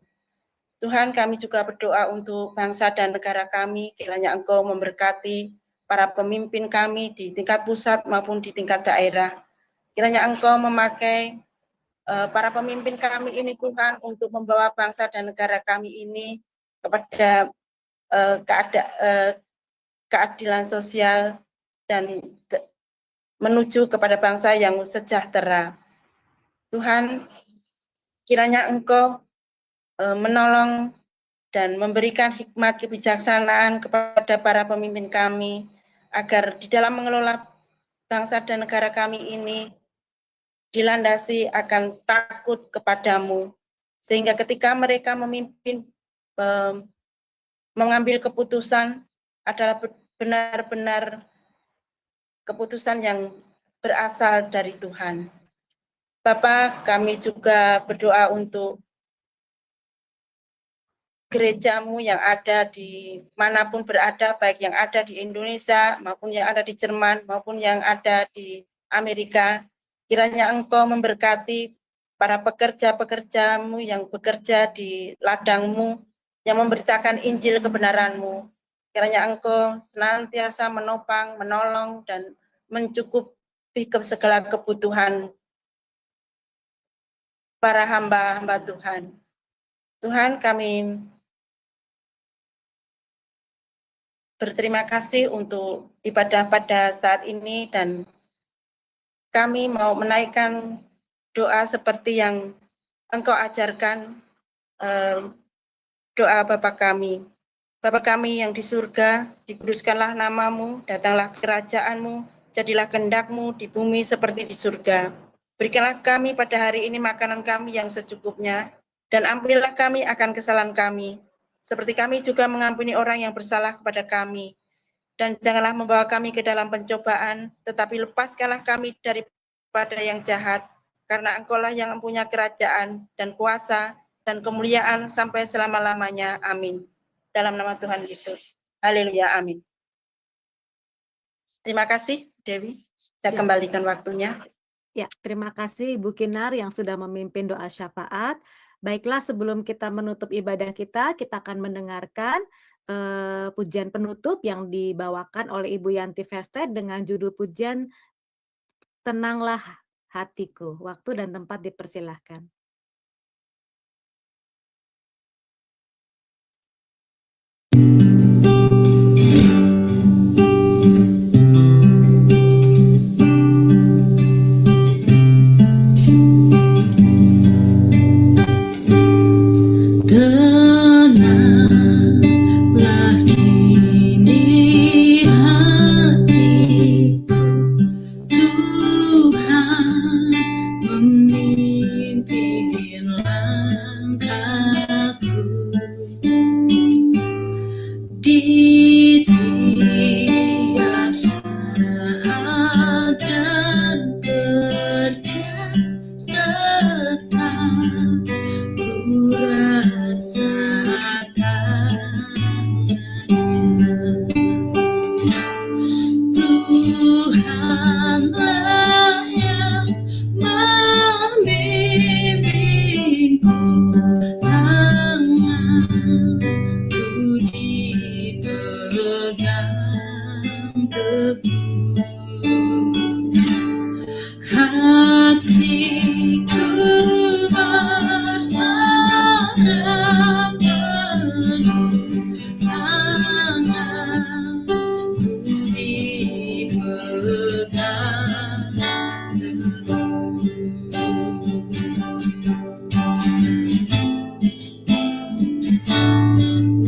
Tuhan, kami juga berdoa untuk bangsa dan negara kami, kiranya Engkau memberkati para pemimpin kami di tingkat pusat maupun di tingkat daerah. Kiranya Engkau memakai para pemimpin kami ini, Tuhan, untuk membawa bangsa dan negara kami ini kepada keadilan sosial dan menuju kepada bangsa yang sejahtera. Tuhan, kiranya Engkau menolong dan memberikan hikmat kebijaksanaan kepada para pemimpin kami, agar di dalam mengelola bangsa dan negara kami ini dilandasi akan takut kepadamu, sehingga ketika mereka memimpin, mengambil keputusan adalah benar-benar keputusan yang berasal dari Tuhan. Bapa, kami juga berdoa untuk gerejamu yang ada di manapun berada, baik yang ada di Indonesia, maupun yang ada di Jerman, maupun yang ada di Amerika. Kiranya Engkau memberkati para pekerja-pekerjamu yang bekerja di ladangmu, yang memberitakan Injil kebenaranmu. Kiranya Engkau senantiasa menopang, menolong, dan mencukupi segala kebutuhan para hamba-hamba Tuhan. Tuhan, kami berterima kasih untuk ibadah pada saat ini, dan kami mau menaikkan doa seperti yang Engkau ajarkan, doa Bapa kami. Bapa kami yang di surga, dikuduskanlah namamu, datanglah kerajaanmu, jadilah kehendak-Mu di bumi seperti di surga. Berikanlah kami pada hari ini makanan kami yang secukupnya, dan ampunilah kami akan kesalahan kami, seperti kami juga mengampuni orang yang bersalah kepada kami. Dan janganlah membawa kami ke dalam pencobaan, tetapi lepaskanlah kami daripada yang jahat, karena Engkau-lah yang mempunyai kerajaan dan kuasa dan kemuliaan sampai selama-lamanya. Amin. Dalam nama Tuhan Yesus. Haleluya. Amin. Terima kasih, Dewi. Saya kembalikan waktunya. Ya, terima kasih Ibu Kinar yang sudah memimpin doa syafaat. Baiklah, sebelum kita menutup ibadah kita akan mendengarkan pujian penutup yang dibawakan oleh Ibu Yanti Versted dengan judul pujian Tenanglah Hatiku. Waktu dan tempat dipersilahkan. Tenanglah kini hatiku, Tuhan memimpin langkahku di tiap saat dan berjalan ku rasakan Tuhanlah yang membimbingku, tanganku dipegang teguh, hatiku bersarang penuh, tanganku dipegang teguh.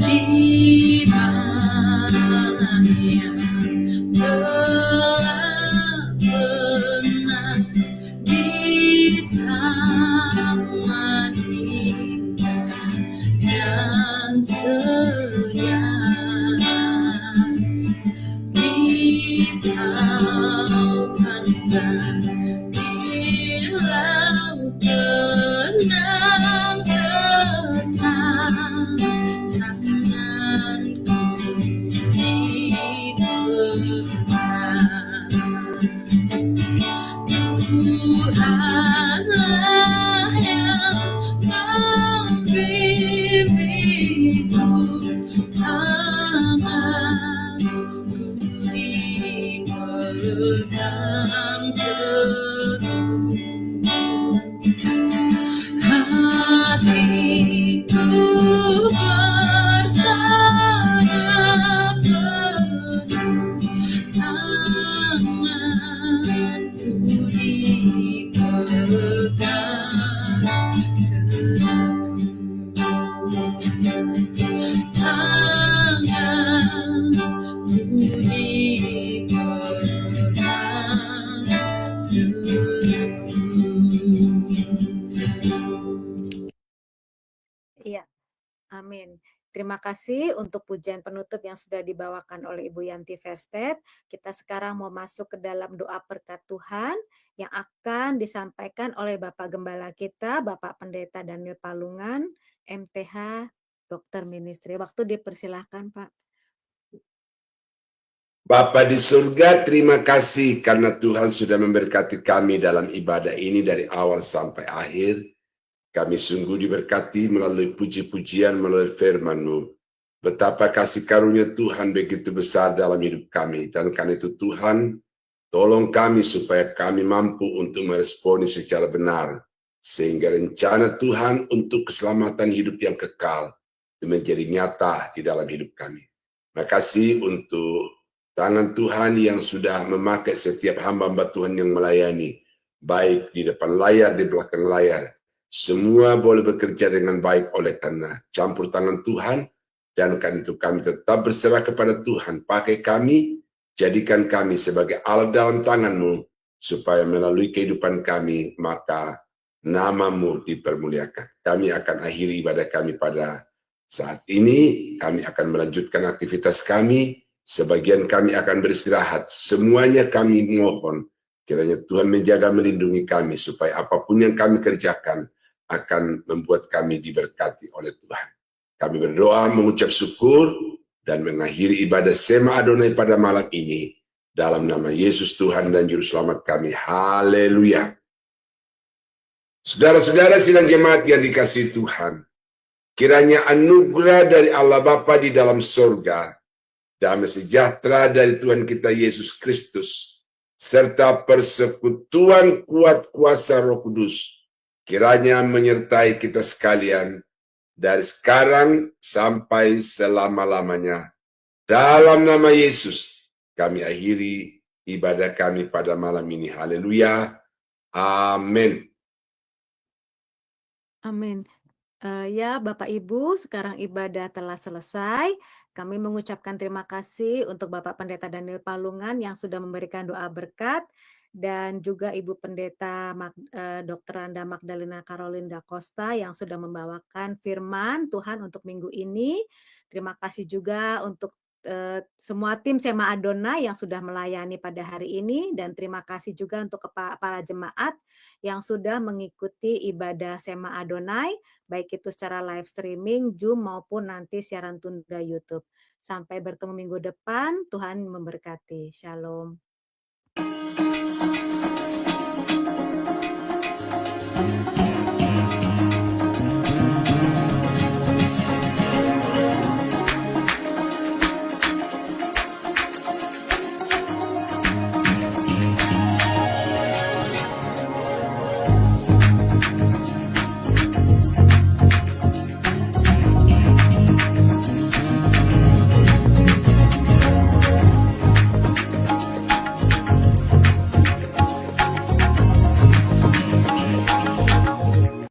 Di malam yang gelap benang, di taman indah dan senyap, di tautan dan di laut tenang tenang, tanganku dipegang. Tuhanlah yang membimbingku, tanganku dipegang teguh, hatiku bersarang penuh, tanganku dipegang teguh, tanganku dipegang teguh. Iya, amin. Terima kasih untuk pujian penutup yang sudah dibawakan oleh Ibu Yanti Versted. Kita sekarang mau masuk ke dalam doa berkat Tuhan yang akan disampaikan oleh Bapak Gembala kita, Bapak Pendeta Daniel Palungan, MTH, Dokter Ministry. Waktu dipersilahkan, Pak. Bapa di surga, terima kasih karena Tuhan sudah memberkati kami dalam ibadah ini dari awal sampai akhir. Kami sungguh diberkati melalui puji-pujian, melalui firman-Mu. Betapa kasih karunia Tuhan begitu besar dalam hidup kami. Dan karena itu Tuhan, tolong kami supaya kami mampu untuk meresponi secara benar. Sehingga rencana Tuhan untuk keselamatan hidup yang kekal menjadi nyata di dalam hidup kami. Terima kasih untuk tangan Tuhan yang sudah memakai setiap hamba-hamba Tuhan yang melayani. Baik di depan layar, di belakang layar. Semua boleh bekerja dengan baik oleh karena campur tangan Tuhan. Dan karena itu kami tetap berserah kepada Tuhan. Pakai kami, jadikan kami sebagai alat dalam tangan-Mu. Supaya melalui kehidupan kami, maka nama-Mu dipermuliakan. Kami akan akhiri ibadah kami pada saat ini. Kami akan melanjutkan aktivitas kami. Sebagian kami akan beristirahat. Semuanya kami mohon. Kiranya Tuhan menjaga melindungi kami. Supaya apapun yang kami kerjakan akan membuat kami diberkati oleh Tuhan. Kami berdoa mengucap syukur dan mengakhiri ibadah Sema Adonai pada malam ini Dalam nama Yesus Tuhan dan Juru Selamat kami. Haleluya. Saudara-saudara sidang jemaat yang dikasihi Tuhan, kiranya anugerah dari Allah Bapa di dalam surga, damai sejahtera dari Tuhan kita Yesus Kristus, serta persekutuan kuat kuasa Roh Kudus, kiranya menyertai kita sekalian dari sekarang sampai selama-lamanya. Dalam nama Yesus, kami akhiri ibadah kami pada malam ini. Haleluya. Amin. Amin. Ya, Bapak Ibu, sekarang ibadah telah selesai. Kami mengucapkan terima kasih untuk Bapak Pendeta Daniel Palungan yang sudah memberikan doa berkat, dan juga Ibu Pendeta Dr. Randa Magdalena Caroline da Costa yang sudah membawakan firman Tuhan untuk minggu ini. Terima kasih juga untuk semua tim Sema Adonai yang sudah melayani pada hari ini, dan terima kasih juga untuk para jemaat yang sudah mengikuti ibadah Sema Adonai, baik itu secara live streaming, Zoom, maupun nanti siaran tunda YouTube. Sampai bertemu minggu depan, Tuhan memberkati. Shalom.